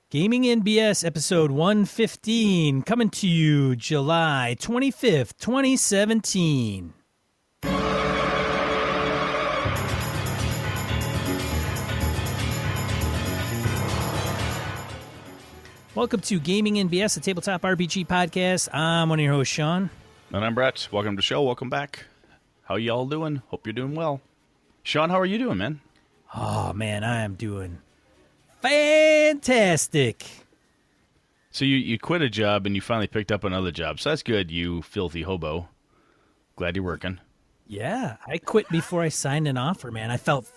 Gaming NBS episode 115, coming to you July 25th, 2017. Welcome to Gaming NBS, a tabletop RPG podcast. I'm one of your hosts, Sean. And I'm Brett. Welcome to the show. Welcome back. How y'all doing? Hope you're doing well. Sean, how are you doing, man? Oh, man, I am doing fantastic. So you quit a job and you finally picked up another job. So that's good, you filthy hobo. Glad you're working. Yeah, I quit before I signed an offer, man. I felt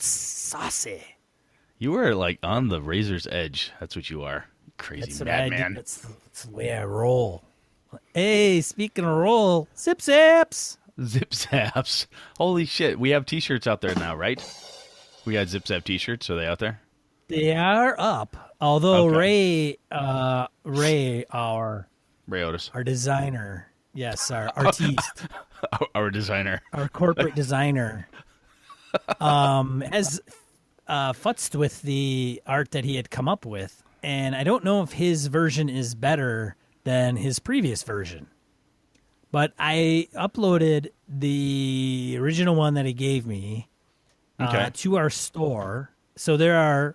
saucy. You were like on the razor's edge. That's what you are. Crazy madman. That's the way I roll. Hey, speaking of roll, zip zaps. Zip zaps. Holy shit. We have t-shirts out there now, right? We got zip zap t-shirts. Are they out there? They are up. Although Okay. Ray, our Otis. our designer, yes, our artiste, Our designer. our corporate designer, has futzed with the art that he had come up with, and I don't know if his version is better than his previous version. But I uploaded the original one that he gave me to our store. So there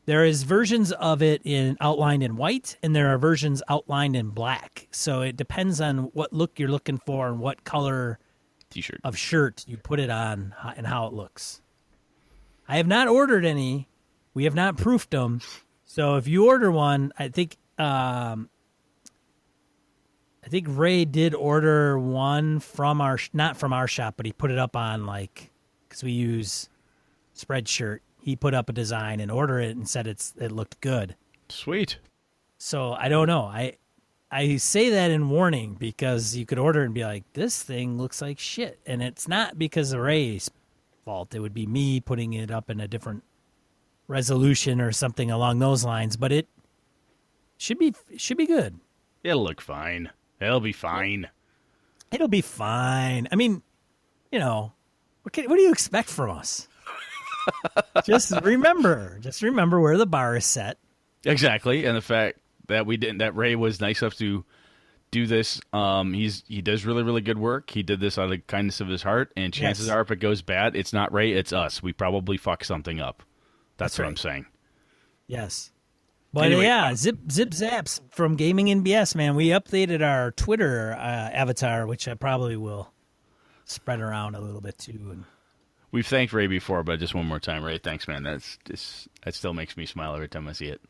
is versions of it outlined in white, and there are versions outlined in black. So it depends on what look you're looking for and what color T-shirt of shirt you put it on and how it looks. I have not ordered any. We have not proofed them. So if you order one, I think Ray did order one from not from our shop, but he put it up on because we use Spreadshirt. He put up a design and ordered it and said it looked good. Sweet. So I don't know. I say that in warning because you could order and be like, this thing looks like shit. And it's not because of Ray's fault. It would be me putting it up in a different resolution or something along those lines. But it should be good. It'll look fine. It'll be fine. It'll be fine. I mean, what do you expect from us? Just remember where the bar is set. Exactly, and the fact that that Ray was nice enough to do this. He does really, really good work. He did this out of the kindness of his heart, and chances are, if it goes bad, it's not Ray, it's us. We probably fuck something up. That's what right. I'm saying. Yes. But anyway, yeah, zip zaps from Gaming NBS, man. We updated our Twitter avatar, which I probably will spread around a little bit too. And we've thanked Ray before, but just one more time, Ray. Thanks, man. That still makes me smile every time I see it.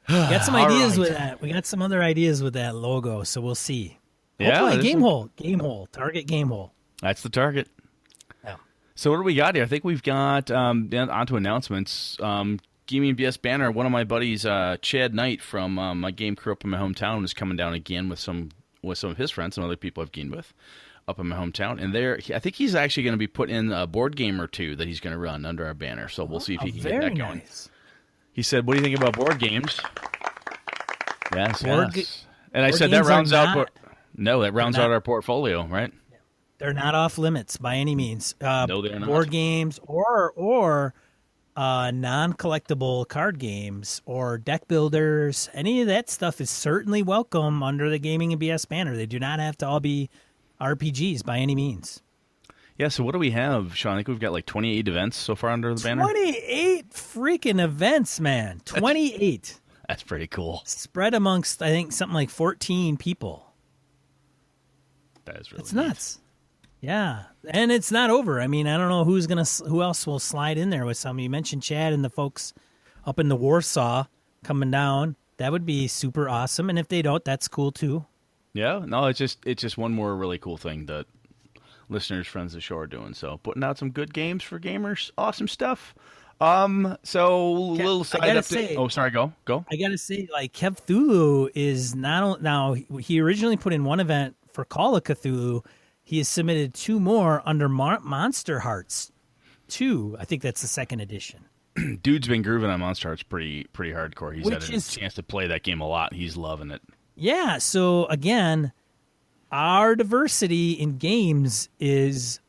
We got some ideas with that. We got some other ideas with that logo, so we'll see. Yeah, hopefully Gamehole, target Gamehole. That's the target. Yeah. So what do we got here? I think we've got onto announcements. Gaming BS banner. One of my buddies, Chad Knight from my game crew up in my hometown, is coming down again with some of his friends and other people I've gamed with up in my hometown. And I think he's actually going to be putting in a board game or two that he's going to run under our banner. So we'll see if he can get that going. Nice. He said, "What do you think about board games?" Yes, yes. And I board said that games rounds are out. not- That rounds out our portfolio, right? They're not off limits by any means. No, they're not. Board games or non-collectible card games or deck builders, any of that stuff is certainly welcome under the Gaming and BS banner. They do not have to all be RPGs by any means. Yeah, so what do we have, Sean? I think we've got like 28 events so far under the banner. 28 freaking events, man. 28. That's pretty cool. Spread amongst, I think, something like 14 people. That is really It's nuts. Yeah, and it's not over. I mean, I don't know who else will slide in there with some. You mentioned Chad and the folks up in the Warsaw coming down. That would be super awesome. And if they don't, that's cool too. Yeah, no, it's just one more really cool thing that listeners, friends of the show are doing. So putting out some good games for gamers, awesome stuff. So little side update. Oh, sorry, go. I gotta say, like Cthulhu is now. He originally put in one event for Call of Cthulhu. He has submitted two more under Monster Hearts 2. I think that's the second edition. Dude's been grooving on Monster Hearts pretty hardcore. He's had a chance to play that game a lot. He's loving it. Yeah, so again, our diversity in games is,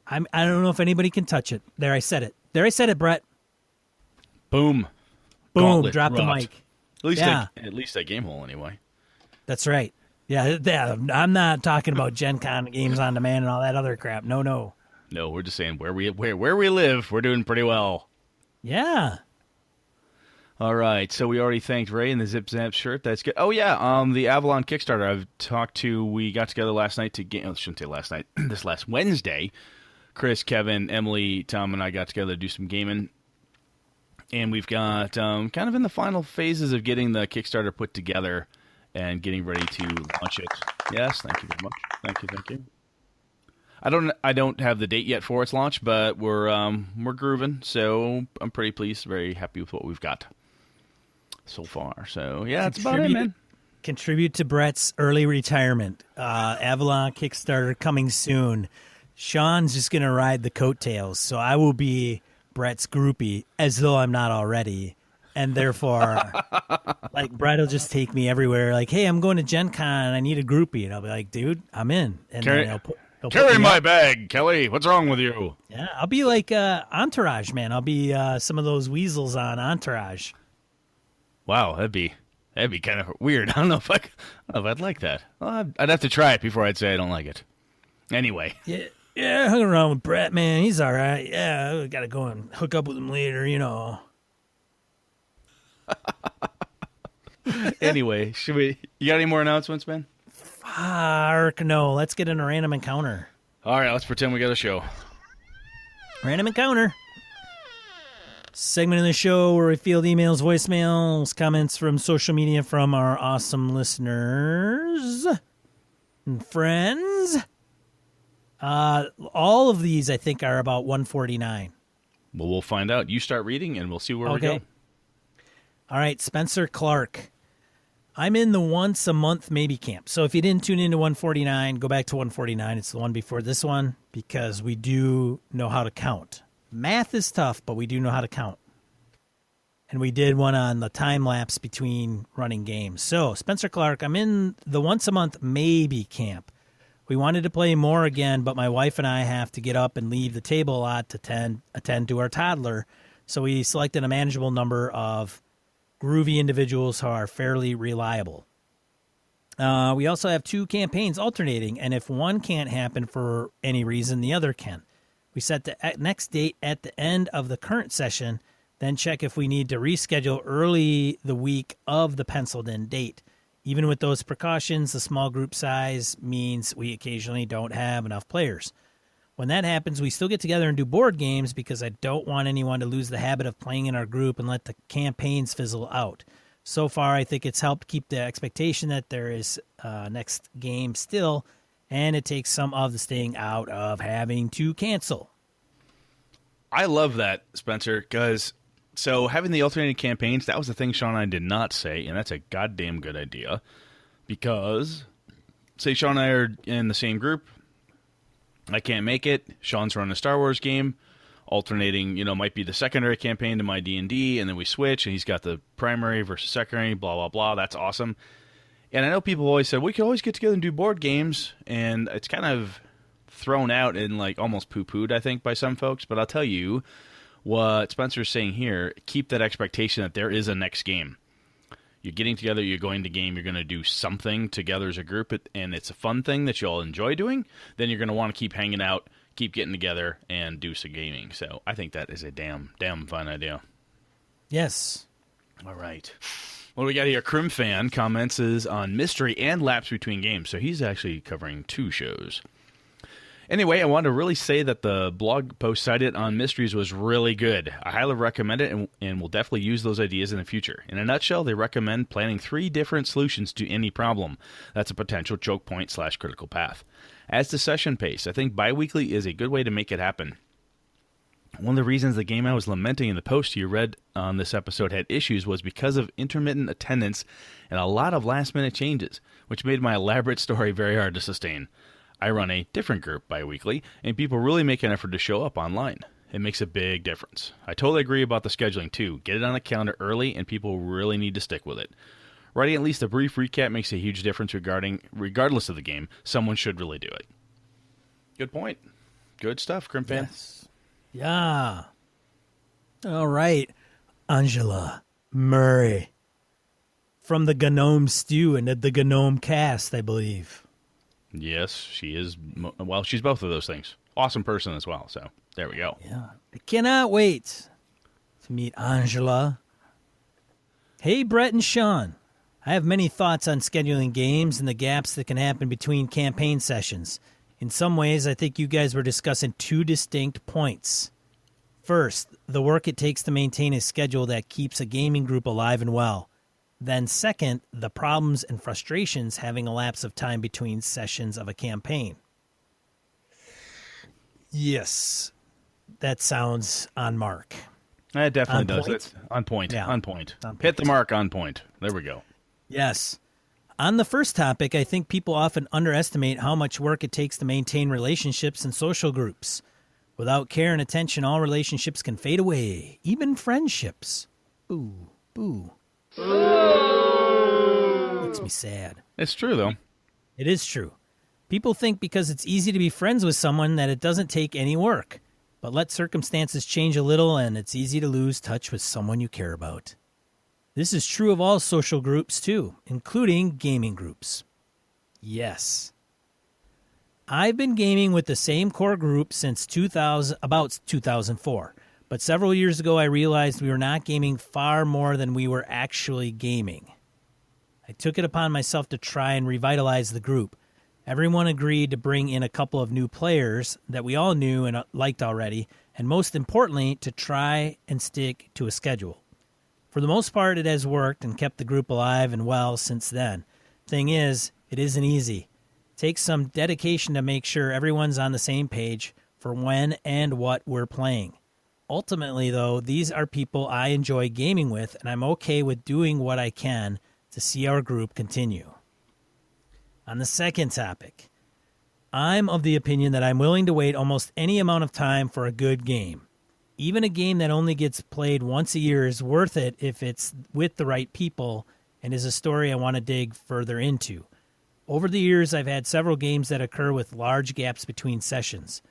I don't know if anybody can touch it. There, I said it, Brett. Boom. Boom, gauntlet drop the dropped. mic. At least at Gamehole anyway. That's right. Yeah, I'm not talking about Gen Con games on demand and all that other crap. No. No, we're just saying where we live, we're doing pretty well. Yeah. All right, so we already thanked Ray in the Zip Zap shirt. That's good. Oh yeah, the Avalon Kickstarter we got together last night to I shouldn't say last night. This last Wednesday, Chris, Kevin, Emily, Tom, and I got together to do some gaming. And we've got kind of in the final phases of getting the Kickstarter put together and getting ready to launch it. Yes, thank you very much. Thank you. I don't have the date yet for its launch, but we're grooving, so I'm pretty pleased, very happy with what we've got so far. So yeah, that's about it, man. Contribute to Brett's early retirement. Avalon Kickstarter coming soon. Sean's just gonna ride the coattails, so I will be Brett's groupie, as though I'm not already, and therefore, like, Brett will just take me everywhere. Like, hey, I'm going to Gen Con, I need a groupie, and I'll be like, dude, I'm in. And then he'll carry my bag, Kelly. What's wrong with you? Yeah, I'll be like Entourage, man. I'll be some of those weasels on Entourage. Wow, that'd be kind of weird. I don't know if I'd like that. Well, I'd have to try it before I'd say I don't like it. Anyway. Yeah, I hung around with Brett, man. He's all right. Yeah, I got to go and hook up with him later, you know. Anyway, you got any more announcements, man? Fuck no. Let's get in a random encounter. All right, let's pretend we got a show. Random encounter. Segment of the show where we field emails, voicemails, comments from social media from our awesome listeners and friends. All of these, I think, are about 149. Well, we'll find out. You start reading, and we'll see where we go. All right, Spencer Clark. I'm in the once a month maybe camp. So if you didn't tune into 149, go back to 149. It's the one before this one because we do know how to count. Math is tough, but we do know how to count. And we did one on the time lapse between running games. So, Spencer Clark, I'm in the once a month maybe camp. We wanted to play more again, but my wife and I have to get up and leave the table a lot to attend to our toddler. So we selected a manageable number of groovy individuals who are fairly reliable. We also have 2 campaigns alternating, and if one can't happen for any reason, the other can. We set the next date at the end of the current session, then check if we need to reschedule early the week of the penciled-in date. Even with those precautions, the small group size means we occasionally don't have enough players. When that happens, we still get together and do board games because I don't want anyone to lose the habit of playing in our group and let the campaigns fizzle out. So far, I think it's helped keep the expectation that there is next game still, and it takes some of the staying out of having to cancel. I love that, Spencer, because having the alternating campaigns, that was the thing Sean and I did not say, and that's a goddamn good idea. Because, say Sean and I are in the same group, I can't make it, Sean's running a Star Wars game, alternating, might be the secondary campaign to my D&D, and then we switch, and he's got the primary versus secondary, blah, blah, blah, that's awesome. And I know people always said, we could always get together and do board games, and it's kind of thrown out and almost poo-pooed, I think, by some folks, but I'll tell you what Spencer's saying here, keep that expectation that there is a next game. You're getting together, you're going to game, you're going to do something together as a group, and it's a fun thing that you all enjoy doing, then you're going to want to keep hanging out, keep getting together, and do some gaming. So I think that is a damn fun idea. Yes. All right. What do we got here? Crim Fan comments is on mystery and lapse between games, so he's actually covering 2 shows. Anyway, I want to really say that the blog post cited on mysteries was really good. I highly recommend it and will definitely use those ideas in the future. In a nutshell, they recommend planning 3 different solutions to any problem. That's a potential choke point / critical path. As to session pace, I think bi-weekly is a good way to make it happen. One of the reasons the game I was lamenting in the post you read on this episode had issues was because of intermittent attendance and a lot of last-minute changes, which made my elaborate story very hard to sustain. I run a different group bi-weekly, and people really make an effort to show up online. It makes a big difference. I totally agree about the scheduling, too. Get it on the calendar early, and people really need to stick with it. Writing at least a brief recap makes a huge difference regardless of the game. Someone should really do it. Good point. Good stuff, Crimpfan. Yes. Yeah. All right, Angela. Murray. From the Gnome Stew and the Gnome Cast, I believe. Yes, she is. Well, she's both of those things. Awesome person as well. So there we go. Yeah. I cannot wait to meet Angela. Hey, Brett and Sean. I have many thoughts on scheduling games and the gaps that can happen between campaign sessions. In some ways, I think you guys were discussing two distinct points. First, the work it takes to maintain a schedule that keeps a gaming group alive and well. Then second, the problems and frustrations having a lapse of time between sessions of a campaign. Yes, that sounds on mark. It definitely On does. point? It's on point. Yeah. On point. On Hit the point. mark on point. There we go. Yes. On the first topic, I think people often underestimate how much work it takes to maintain relationships and social groups. Without care and attention, all relationships can fade away, even friendships. Boo, boo. Makes me sad. It's true, though. It is true. People think because it's easy to be friends with someone that it doesn't take any work. But let circumstances change a little and it's easy to lose touch with someone you care about. This is true of all social groups too, including gaming groups. Yes. I've been gaming with the same core group since about 2004. But several years ago I realized we were not gaming far more than we were actually gaming. I took it upon myself to try and revitalize the group. Everyone agreed to bring in a couple of new players that we all knew and liked already, and most importantly, to try and stick to a schedule. For the most part, it has worked and kept the group alive and well since then. Thing is, it isn't easy. It takes some dedication to make sure everyone's on the same page for when and what we're playing. Ultimately, though, these are people I enjoy gaming with, and I'm okay with doing what I can to see our group continue. On the second topic, I'm of the opinion that I'm willing to wait almost any amount of time for a good game. Even a game that only gets played once a year is worth it if it's with the right people and is a story I want to dig further into. Over the years, I've had several games that occur with large gaps between sessions.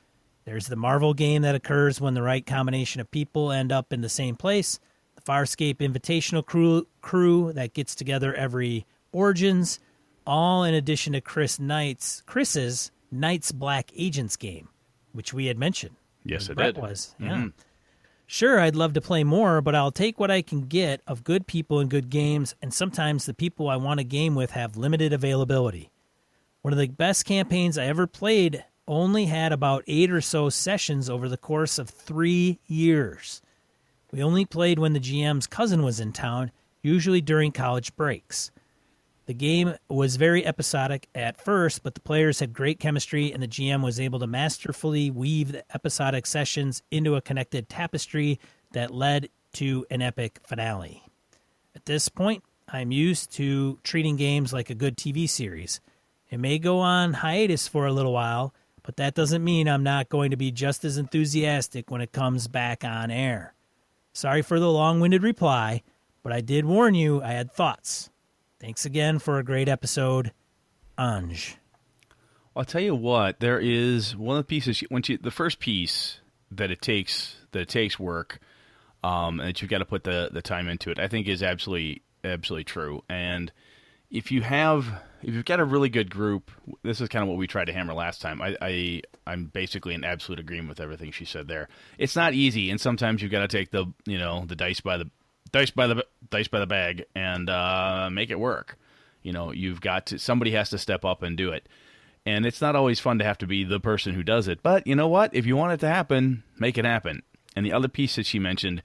There's the Marvel game that occurs when the right combination of people end up in the same place, the Farscape Invitational crew that gets together every Origins, all in addition to Chris's Knights Black Agents game, which we had mentioned. Yes, it Brett did. was. Yeah. Sure, I'd love to play more, but I'll take what I can get of good people and good games, and sometimes the people I want to game with have limited availability. One of the best campaigns I ever played only had about 8 or so sessions over the course of 3 years. We only played when the GM's cousin was in town, usually during college breaks. The game was very episodic at first, but the players had great chemistry, and the GM was able to masterfully weave the episodic sessions into a connected tapestry that led to an epic finale. At this point, I'm used to treating games like a good TV series. It may go on hiatus for a little while, but that doesn't mean I'm not going to be just as enthusiastic when it comes back on air. Sorry for the long-winded reply, but I did warn you I had thoughts. Thanks again for a great episode, Anj. I'll tell you what. There is one of the pieces the first piece that it takes work, and that you've got to put the time into it. I think is absolutely true. And if you've got a really good group, this is kind of what we tried to hammer last time. I'm basically in absolute agreement with everything she said there. It's not easy, and sometimes you've got to take the dice by the bag and make it work. You've got to, somebody has to step up and do it. And it's not always fun to have to be the person who does it. But you know what? If you want it to happen, make it happen. And the other piece that she mentioned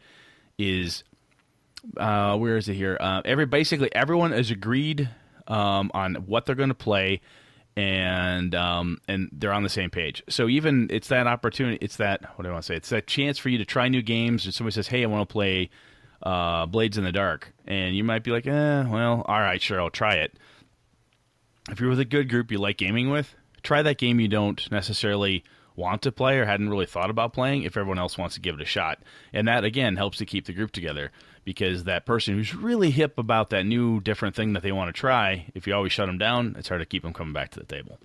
is, where is it here? Basically everyone has agreed on what they're going to play, and they're on the same page. So even it's that opportunity. It's that, what do I want to say? It's that chance for you to try new games. And somebody says, "Hey, I want to play Blades in the Dark," and you might be like, well, all right, sure, I'll try it. If you're with a good group you like gaming with, try that game you don't necessarily want to play or hadn't really thought about playing if everyone else wants to give it a shot. And that, again, helps to keep the group together, because that person who's really hip about that new, different thing that they want to try, if you always shut them down, it's hard to keep them coming back to the table.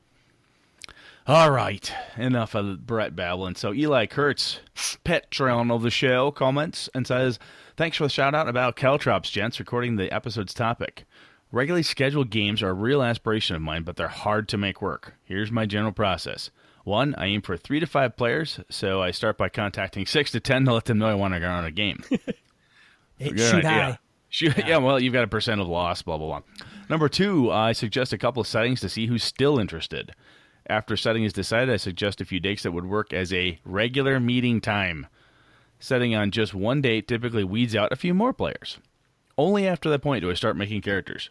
All right, enough of Brett babbling. So Eli Kurtz, Patron of the show, comments and says, Thanks for the shout-out about Caltrops, gents, recording the episode's topic. Regularly scheduled games are a real aspiration of mine, but they're hard to make work. Here's my general process. 1, I aim for 3 to 5 players, so I start by contacting 6 to 10 to let them know I want to go on a game. Shoot high. Yeah, well, you've got a percent of loss, blah, blah, blah. Number 2, I suggest a couple of settings to see who's still interested. After setting is decided, I suggest a few dates that would work as a regular meeting time. Setting on just one date typically weeds out a few more players. Only after that point do I start making characters.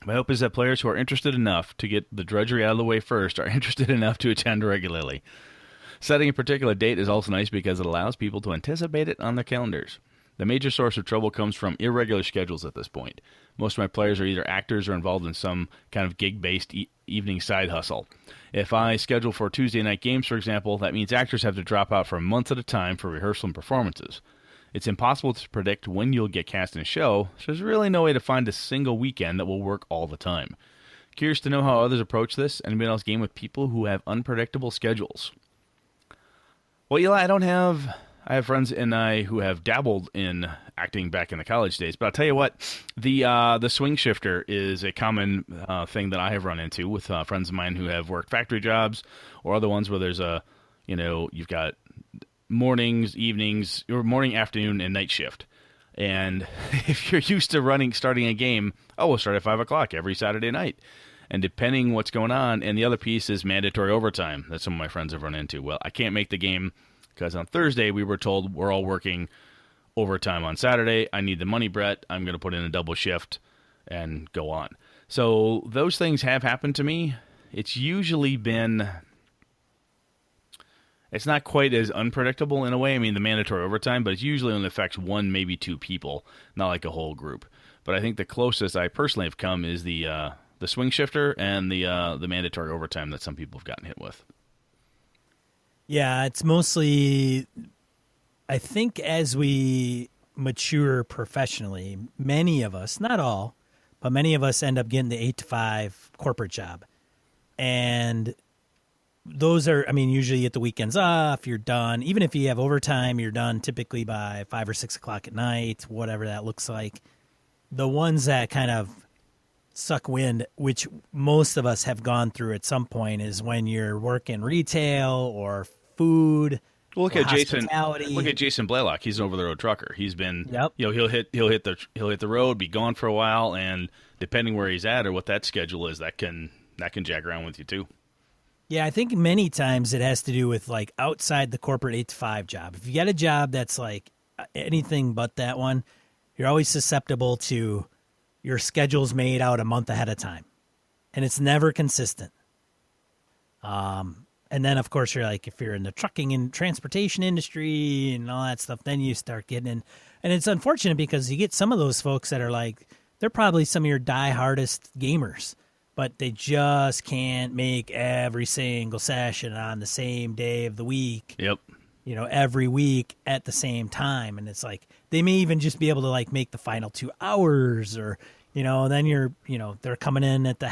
My hope is that players who are interested enough to get the drudgery out of the way first are interested enough to attend regularly. Setting a particular date is also nice because it allows people to anticipate it on their calendars. The major source of trouble comes from irregular schedules at this point. Most of my players are either actors or involved in some kind of gig-based evening side hustle. If I schedule for Tuesday night games, for example, that means actors have to drop out for months at a time for rehearsal and performances. It's impossible to predict when you'll get cast in a show, so there's really no way to find a single weekend that will work all the time. Curious to know how others approach this. Anybody else game with people who have unpredictable schedules? Well, Eli, I have friends and I who have dabbled in acting back in the college days, but I'll tell you what, the swing shifter is a common thing that I have run into with friends of mine who have worked factory jobs or other ones where there's you've got mornings, evenings, or morning, afternoon, and night shift. And if you're used to starting a game, we'll start at 5 o'clock every Saturday night. And depending what's going on, and the other piece is mandatory overtime that some of my friends have run into. Well, I can't make the game because on Thursday we were told we're all working overtime on Saturday. I need the money, Brett. I'm going to put in a double shift and go on. So those things have happened to me. It's usually been... It's not quite as unpredictable in a way. I mean, the mandatory overtime, but it usually only affects 1, maybe 2 people, not like a whole group. But I think the closest I personally have come is the swing shifter and the mandatory overtime that some people have gotten hit with. Yeah, it's mostly, I think as we mature professionally, many of us, not all, but many of us end up getting the 8 to 5 corporate job. And those are, usually you get the weekends off, you're done. Even if you have overtime, you're done typically by 5 or 6 o'clock at night, whatever that looks like. The ones that kind of suck wind, which most of us have gone through at some point, is when you're working retail or food. Look at Jason. Look at Jason Blaylock. He's an over-the-road trucker. He's been, he'll hit the road, be gone for a while, and depending where he's at or what that schedule is, that can jag around with you too. Yeah, I think many times it has to do with like outside the corporate 8 to 5 job. If you get a job that's like anything but that one, you're always susceptible to your schedule's made out a month ahead of time, and it's never consistent. And then, of course, you're like, if you're in the trucking and transportation industry and all that stuff, then you start getting in. And it's unfortunate because you get some of those folks that are like, they're probably some of your die-hardest gamers, but they just can't make every single session on the same day of the week. Yep. Every week at the same time. And it's like, they may even just be able to like make the final 2 hours or, then you're, they're coming in at the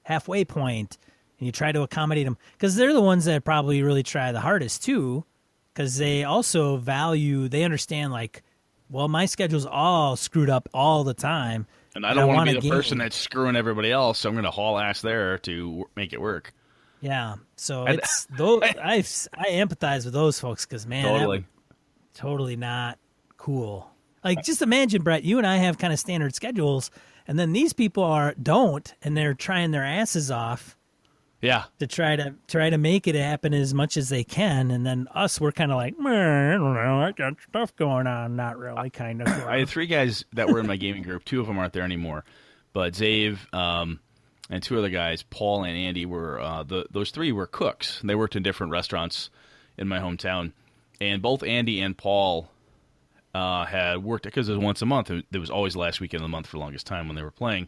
halfway point and you try to accommodate them because they're the ones that probably really try the hardest too. Cause they also they understand like, well, my schedule's all screwed up all the time. And I don't want to be the person that's screwing everybody else, so I'm going to haul ass there to make it work. Yeah, so it's those. I empathize with those folks because man, totally not cool. Like, just imagine, Brett, you and I have kind of standard schedules, and then these people don't, and they're trying their asses off. Yeah, to try to make it happen as much as they can, and then us, we're kind of like, man, I don't know, I got stuff going on, not really, kind of. I had 3 guys that were in my gaming group. 2 of them aren't there anymore, but Zave and 2 other guys, Paul and Andy, were those 3 were cooks. They worked in different restaurants in my hometown, and both Andy and Paul had worked because it was once a month. It was always the last weekend of the month for the longest time when they were playing.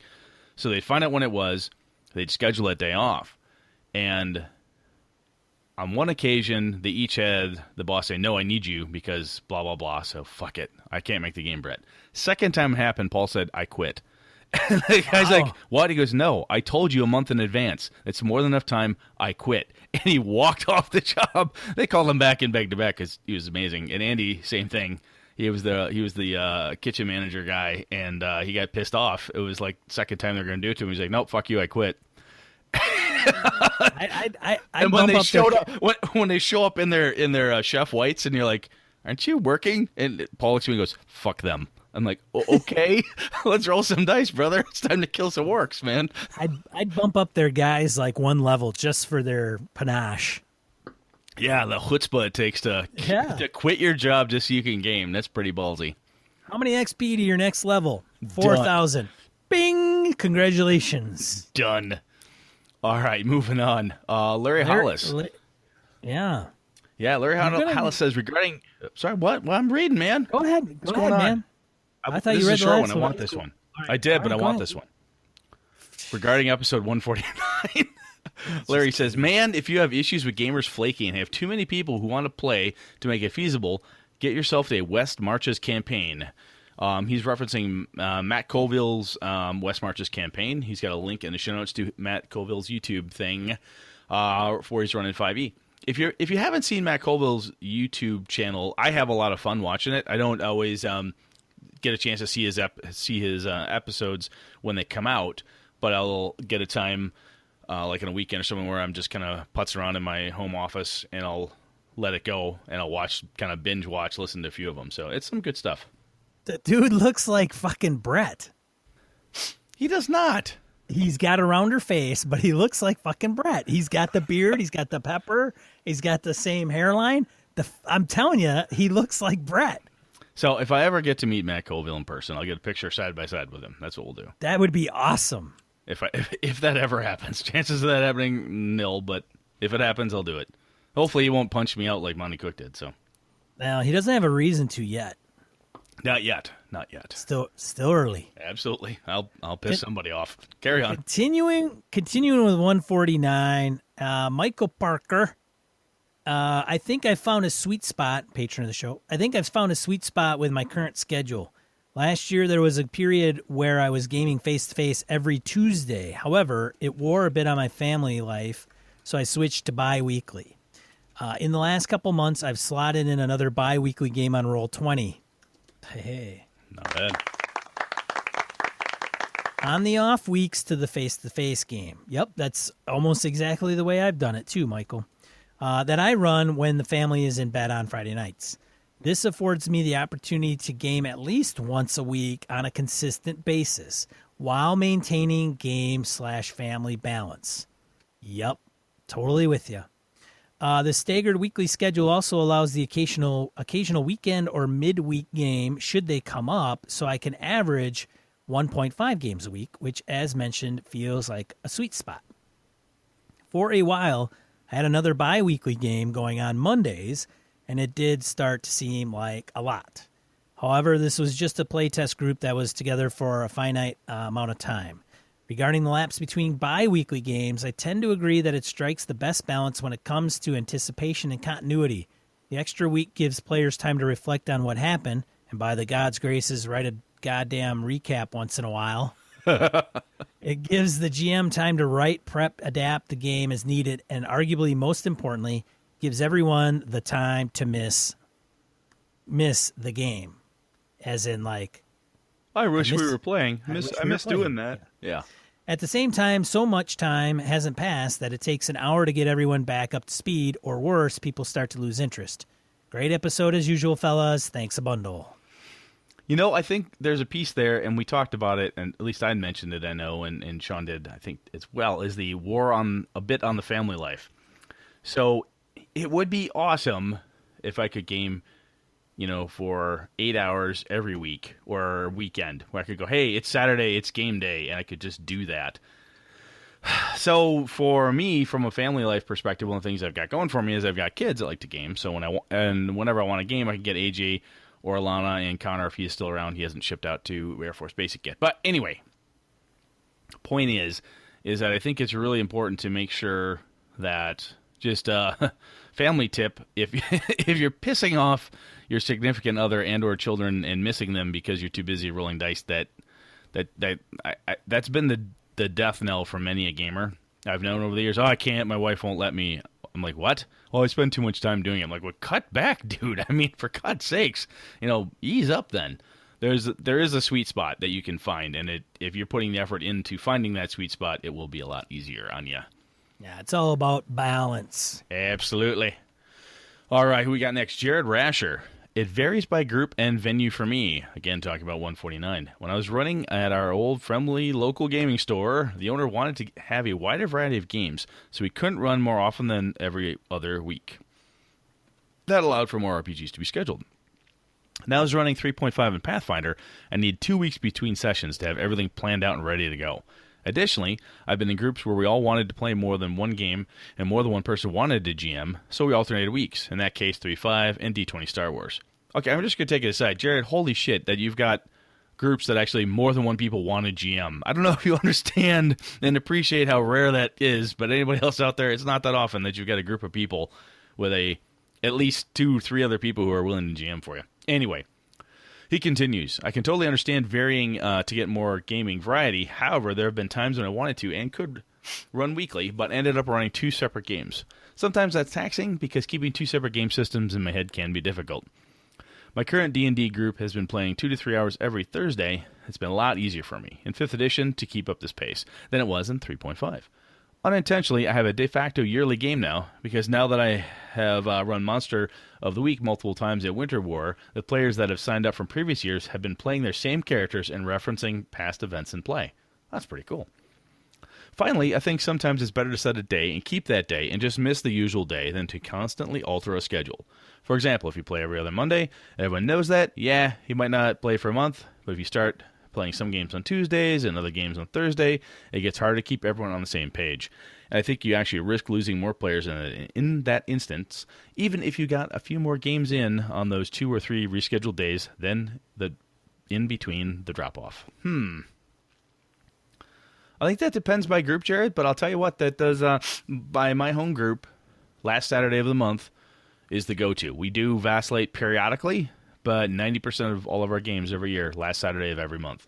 So they'd find out when it was. They'd schedule that day off. And on one occasion, they each had the boss say, no, I need you because blah, blah, blah. So fuck it. I can't make the game, Brett. Second time it happened, Paul said, I quit. And the guy's like, what? He goes, no, I told you a month in advance. It's more than enough time. I quit. And he walked off the job. They called him back and back to back because he was amazing. And Andy, same thing. He was the kitchen manager guy, and he got pissed off. It was like second time they're going to do it to him. He's like, "Nope, fuck you, I quit." And when they when they show up in their chef whites, and you're like, "Aren't you working?" And Paul looks at me and goes, "Fuck them." I'm like, "Okay, let's roll some dice, brother. It's time to kill some orcs, man." I'd bump up their guys like one level just for their panache. Yeah, the chutzpah it takes to quit your job just so you can game. That's pretty ballsy. How many XP to your next level? 4,000. Bing! Congratulations. Done. All right, moving on. Larry Hollis. Yeah. Yeah, Larry Hollis says regarding... Sorry, what? Well, I'm reading, man. Go ahead. Go ahead, man. I thought you read the last one. I want this one. Right. I did, but I want this one. Regarding episode 149... Larry says, "Man, if you have issues with gamers flaking and have too many people who want to play to make it feasible, get yourself a West Marches campaign." He's referencing Matt Colville's West Marches campaign. He's got a link in the show notes to Matt Colville's YouTube thing for he's running 5e. If you haven't seen Matt Colville's YouTube channel, I have a lot of fun watching it. I don't always get a chance to see his episodes when they come out, but I'll get a time. Like in a weekend or something where I'm just kind of putz around in my home office and I'll let it go and I'll binge watch, listen to a few of them. So it's some good stuff. The dude looks like fucking Brett. He does not. He's got a rounder face, but he looks like fucking Brett. He's got the beard. He's got the pepper. He's got the same hairline. I'm telling you, he looks like Brett. So if I ever get to meet Matt Colville in person, I'll get a picture side by side with him. That's what we'll do. That would be awesome. If that ever happens. Chances of that happening, nil, but if it happens, I'll do it. Hopefully he won't punch me out like Monty Cook did. So, now he doesn't have a reason to yet. Not yet. Still early. Absolutely. I'll piss somebody off. Carry on. Continuing with 149, Michael Parker. I think I found a sweet spot, patron of the show. I think I've found a sweet spot with my current schedule. Last year, there was a period where I was gaming face-to-face every Tuesday. However, it wore a bit on my family life, so I switched to bi-weekly. In the last couple months, I've slotted in another bi-weekly game on Roll20. Hey. Not bad. On the off weeks to the face-to-face game. Yep, that's almost exactly the way I've done it too, Michael. That I run when the family is in bed on Friday nights. This affords me the opportunity to game at least once a week on a consistent basis while maintaining game/family balance. Yep, totally with you. The staggered weekly schedule also allows the occasional weekend or midweek game should they come up, so I can average 1.5 games a week, which, as mentioned, feels like a sweet spot. For a while, I had another bi-weekly game going on Mondays, and it did start to seem like a lot. However, this was just a playtest group that was together for a finite amount of time. Regarding the lapse between bi-weekly games, I tend to agree that it strikes the best balance when it comes to anticipation and continuity. The extra week gives players time to reflect on what happened, and by the God's graces, write a goddamn recap once in a while. It gives the GM time to write, prep, adapt the game as needed, and arguably most importantly, gives everyone the time to miss the game. As in, like, I wish we were playing. I miss doing that. Yeah. At the same time, so much time hasn't passed that it takes an hour to get everyone back up to speed, or worse, people start to lose interest. Great episode as usual, fellas. Thanks a bundle. You know, I think there's a piece there, and we talked about it, and at least I mentioned it, I know, and Sean did, I think, as well, is the war on the family life. So it would be awesome if I could game, for 8 hours every week or weekend, where I could go, hey, it's Saturday, it's game day, and I could just do that. So for me, from a family life perspective, one of the things I've got going for me is I've got kids that like to game. So whenever I want to game, I can get AJ or Alana and Connor if he is still around. He hasn't shipped out to Air Force Basic yet. But anyway, point is that I think it's really important to make sure that just family tip, if you're pissing off your significant other and or children and missing them because you're too busy rolling dice, that's been the death knell for many a gamer I've known over the years. Oh, I can't. My wife won't let me. I'm like, what? Oh, I spend too much time doing it. I'm like, well, cut back, dude. I mean, for God's sakes, ease up then. There is a sweet spot that you can find, and if you're putting the effort into finding that sweet spot, it will be a lot easier on you. Yeah, it's all about balance. Absolutely. All right, who we got next? Jared Rasher. It varies by group and venue for me. Again, talking about 149. When I was running at our old friendly local gaming store, the owner wanted to have a wider variety of games, so we couldn't run more often than every other week. That allowed for more RPGs to be scheduled. Now I was running 3.5 in Pathfinder and need 2 weeks between sessions to have everything planned out and ready to go. Additionally, I've been in groups where we all wanted to play more than one game and more than one person wanted to GM, so we alternated weeks. In that case, 3.5 and D20 Star Wars. Okay, I'm just going to take it aside. Jared, holy shit that you've got groups that actually more than one people want to GM. I don't know if you understand and appreciate how rare that is, but anybody else out there, it's not that often that you've got a group of people with at least 2 or 3 other people who are willing to GM for you. Anyway, he continues, I can totally understand varying to get more gaming variety. However, there have been times when I wanted to and could run weekly, but ended up running 2 separate games. Sometimes that's taxing because keeping 2 separate game systems in my head can be difficult. My current D&D group has been playing 2 to 3 hours every Thursday. It's been a lot easier for me in 5th edition to keep up this pace than it was in 3.5. Unintentionally, I have a de facto yearly game now, because now that I have run Monster of the Week multiple times at Winter War, the players that have signed up from previous years have been playing their same characters and referencing past events in play. That's pretty cool. Finally, I think sometimes it's better to set a day and keep that day and just miss the usual day than to constantly alter a schedule. For example, if you play every other Monday, everyone knows that, yeah, you might not play for a month, but if you start playing some games on Tuesdays and other games on Thursday, it gets harder to keep everyone on the same page. And I think you actually risk losing more players in that instance, even if you got a few more games in on those 2 or 3 rescheduled days than the in between the drop-off. I think that depends by group, Jared, but I'll tell you what, that does, by my home group, last Saturday of the month is the go-to. We do vacillate periodically, but 90% of all of our games every year, last Saturday of every month.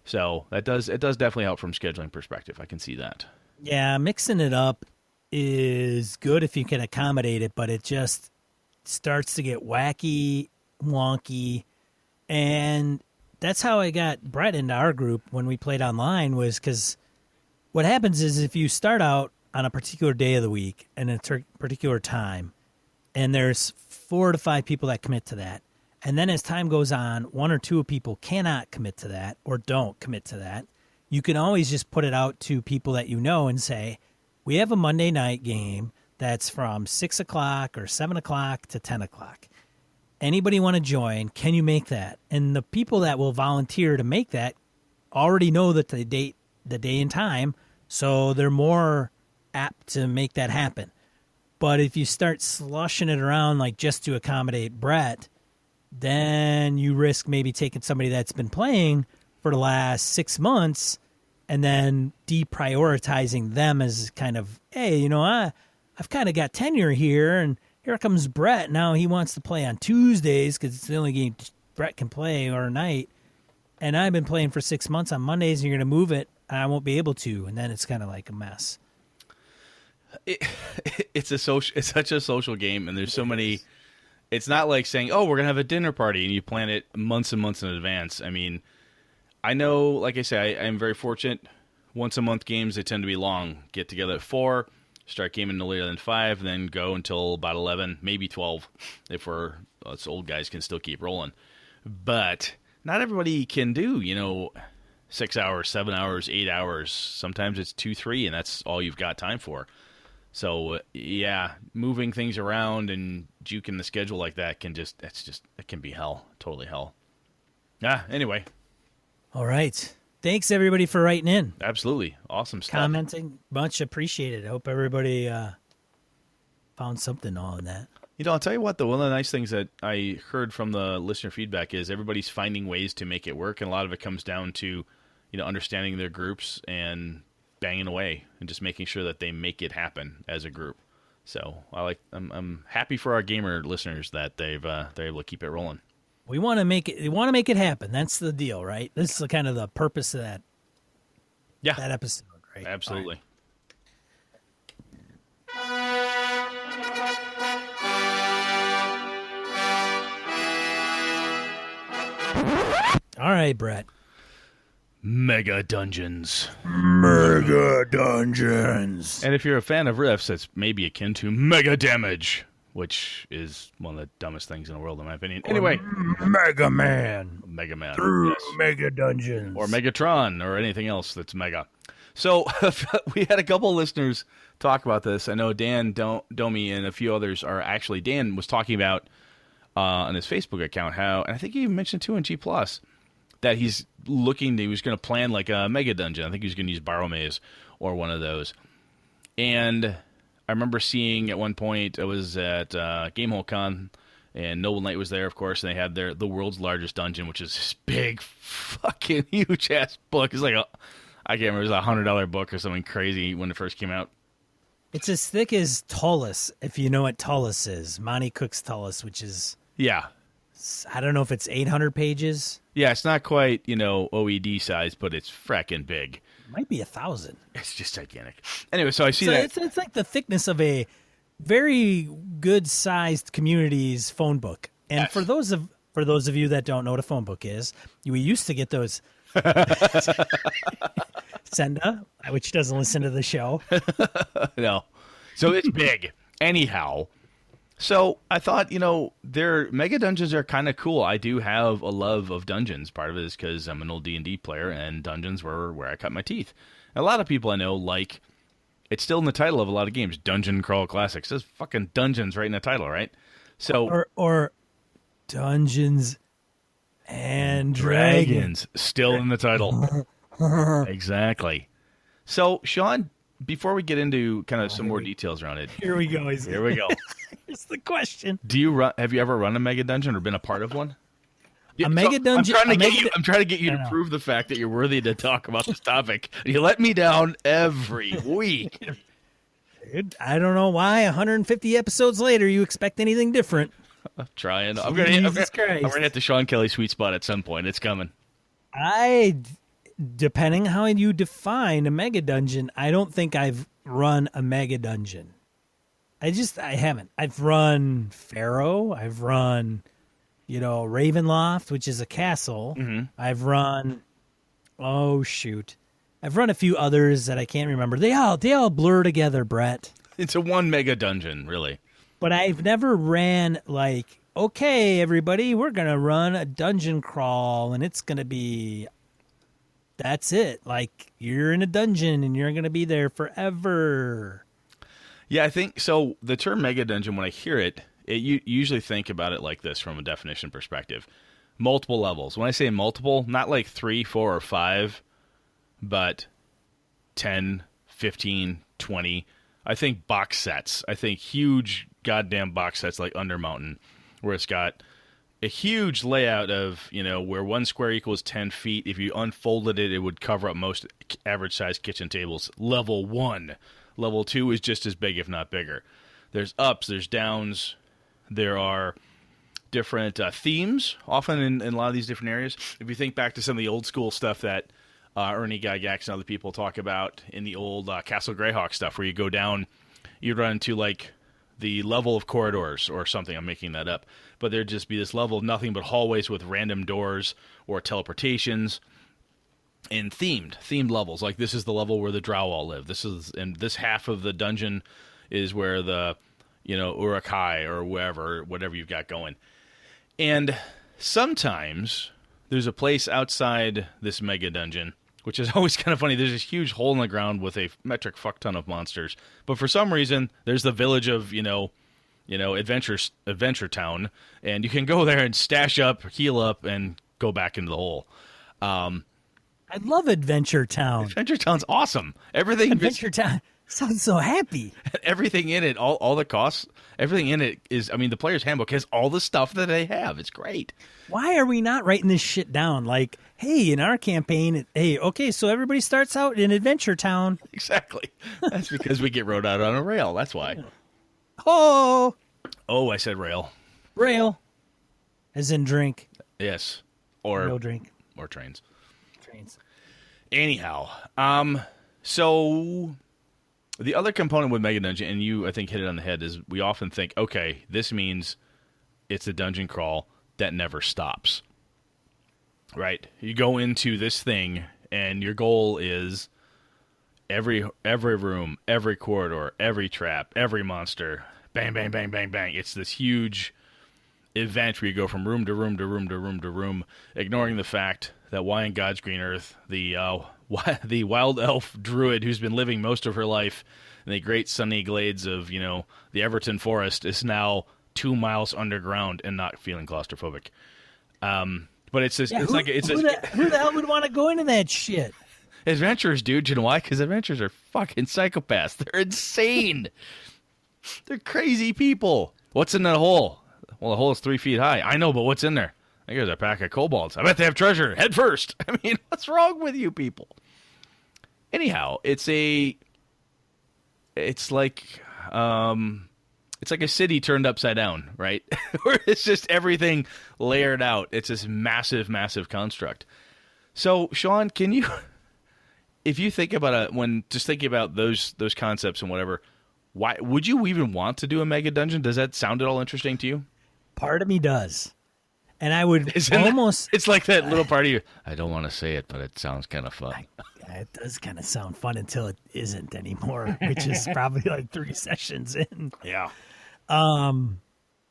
So it does definitely help from scheduling perspective. I can see that. Yeah, mixing it up is good if you can accommodate it, but it just starts to get wacky, wonky, and that's how I got Brett into our group when we played online, was because what happens is if you start out on a particular day of the week and a particular time, and there's 4 to 5 people that commit to that, and then as time goes on, 1 or 2 people cannot commit to that or don't commit to that, you can always just put it out to people that you know and say, we have a Monday night game that's from 6 o'clock or 7 o'clock to 10 o'clock. Anybody want to join? Can you make that? And the people that will volunteer to make that already know that the day and time, so they're more apt to make that happen. But if you start slushing it around like just to accommodate Brett, then you risk maybe taking somebody that's been playing for the last 6 months and then deprioritizing them as kind of, hey, I've kind of got tenure here, and here comes Brett. Now he wants to play on Tuesdays because it's the only game Brett can play or night. And I've been playing for 6 months on Mondays, and you're going to move it, and I won't be able to. And then it's kind of like a mess. It's such a social game, and there's so many. It's not like saying, "Oh, we're gonna have a dinner party," and you plan it months and months in advance. I mean, I know, like I say, I am very fortunate. Once a month games, they tend to be long. Get together at 4, start gaming no later than 5, then go until about 11, maybe 12, if us old guys can still keep rolling. But not everybody can do, 6 hours, 7 hours, 8 hours. Sometimes it's 2, 3, and that's all you've got time for. So, yeah, moving things around and juking the schedule like that it can be hell. Totally hell. Anyway. All right. Thanks, everybody, for writing in. Absolutely. Awesome stuff. Commenting. Much appreciated. I hope everybody found something on that. I'll tell you what, though, one of the nice things that I heard from the listener feedback is everybody's finding ways to make it work, and a lot of it comes down to, understanding their groups and banging away and just making sure that they make it happen as a group. So I'm happy for our gamer listeners that they're able to keep it rolling. We want to make it happen. That's the deal, right? This is kind of the purpose of that. Yeah, that episode, right? Absolutely. Right. All right, Brett. Mega Dungeons. Mega Dungeons. And if you're a fan of riffs, it's maybe akin to Mega Damage, which is one of the dumbest things in the world, in my opinion. Anyway. Mega Man. Mega Man. Through Yes. Mega Dungeons. Or Megatron, or anything else that's mega. So we had a couple of listeners talk about this. I know Dan Domi and a few others are actually, Dan was talking about on his Facebook account how, and I think he even mentioned too in G+, that he was going to plan like a mega dungeon. I think he was going to use Barrowmaze or one of those. And I remember seeing at one point, it was at Gamehole Con, and Noble Knight was there, of course, and they had the world's largest dungeon, which is this big, fucking huge-ass book. It's like I can't remember, it was $100 book or something crazy when it first came out. It's as thick as Tullus, if you know what Tullus is. Monty Cook's Tullus, which is... Yeah. I don't know if it's 800 pages. Yeah, it's not quite, OED size, but it's fracking big. It might be 1,000. It's just gigantic. Anyway, so I see that. It's like the thickness of a very good-sized community's phone book. And yes. for those of you that don't know what a phone book is, we used to get those... Senda, which doesn't listen to the show. No. So it's big. Anyhow. So I thought, their mega dungeons are kind of cool. I do have a love of dungeons. Part of it is because I'm an old D&D player, and dungeons were where I cut my teeth. And a lot of people I know like, it's still in the title of a lot of games, Dungeon Crawl Classics. It says fucking dungeons right in the title, right? So Or Dungeons and Dragons. Still in the title. Exactly. So, Sean, before we get into kind of some more details around it. Here we go. Here we go. Here's the question. Have you ever run a mega dungeon or been a part of one? Mega dungeon. I'm trying to get you to prove the fact that you're worthy to talk about this topic. You let me down every week. Dude, I don't know why 150 episodes later you expect anything different. I'm trying. I'm gonna hit the Sean Kelly sweet spot at some point. It's coming. Depending how you define a mega dungeon, I don't think I've run a mega dungeon. I haven't. I've run Pharaoh. I've run, Ravenloft, which is a castle. Mm-hmm. I've run, I've run a few others that I can't remember. They all blur together, Brett. It's a one mega dungeon, really. But I've never ran like, okay, everybody, we're going to run a dungeon crawl, and it's going to be... That's it. Like, you're in a dungeon and you're going to be there forever. Yeah, I think so. The term mega dungeon, when I hear it, you usually think about it like this from a definition perspective. Multiple levels. When I say multiple, not like 3, 4, or 5, but 10, 15, 20. I think box sets. I think huge goddamn box sets like Undermountain, where it's got a huge layout of, where 1 square equals 10 feet. If you unfolded it, it would cover up most average-sized kitchen tables. Level 1. Level 2 is just as big, if not bigger. There's ups, there's downs. There are different themes, often in a lot of these different areas. If you think back to some of the old-school stuff that Ernie Gygax and other people talk about in the old Castle Greyhawk stuff, where you go down, you run into, like, the level of corridors or something. I'm making that up. But there'd just be this level of nothing but hallways with random doors or teleportations and themed levels. Like, this is the level where the Drow all live. And this half of the dungeon is where the, Uruk-hai or whatever you've got going. And sometimes there's a place outside this mega dungeon, which is always kind of funny. There's this huge hole in the ground with a metric fuck ton of monsters. But for some reason, there's the village of, Adventure Town, and you can go there and stash up, heal up, and go back into the hole. I love Adventure Town. Adventure Town's awesome. Adventure Town sounds so happy. Everything in it, all the costs, everything in it is, the player's handbook has all the stuff that they have. It's great. Why are we not writing this shit down? Like, hey, in our campaign, so everybody starts out in Adventure Town. Exactly. That's because we get rode out on a rail. That's why. Oh, I said rail. Rail. As in drink. Yes. Or no drink. Or trains. Trains. Anyhow, so the other component with Mega Dungeon, and you, I think, hit it on the head, is we often think, okay, this means it's a dungeon crawl that never stops. Right. You go into this thing, and your goal is every room, every corridor, every trap, every monster. Bang, bang, bang, bang, bang. It's this huge event where you go from room to room to room to room to room, ignoring the fact that why in God's green earth the wild elf druid who's been living most of her life in the great sunny glades of the Everton forest is now 2 miles underground and not feeling claustrophobic. But it's just, who the hell would want to go into that shit? Adventurers, dude. You know why? Because adventurers are fucking psychopaths. They're insane. They're crazy people. What's in that hole? Well, the hole is 3 feet high. I know, but what's in there? I think there's a pack of kobolds. I bet they have treasure. Head first. I mean, what's wrong with you people? Anyhow, it's like a city turned upside down, right? Where it's just everything layered out. It's this massive, massive construct. So, Sean, can you, if you think about just thinking about those concepts and whatever, why would you even want to do a mega dungeon? Does that sound at all interesting to you? Part of me does. And I would almost... It's like that little part of you, I don't want to say it, but it sounds kind of fun. It does kind of sound fun until it isn't anymore, which is probably like 3 sessions in. Yeah.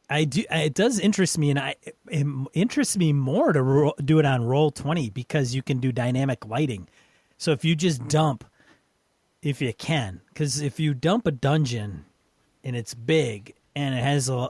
It does interest me, and it interests me more to do it on Roll20 because you can do dynamic lighting. So if you just dump, if you can, because if you dump a dungeon and it's big and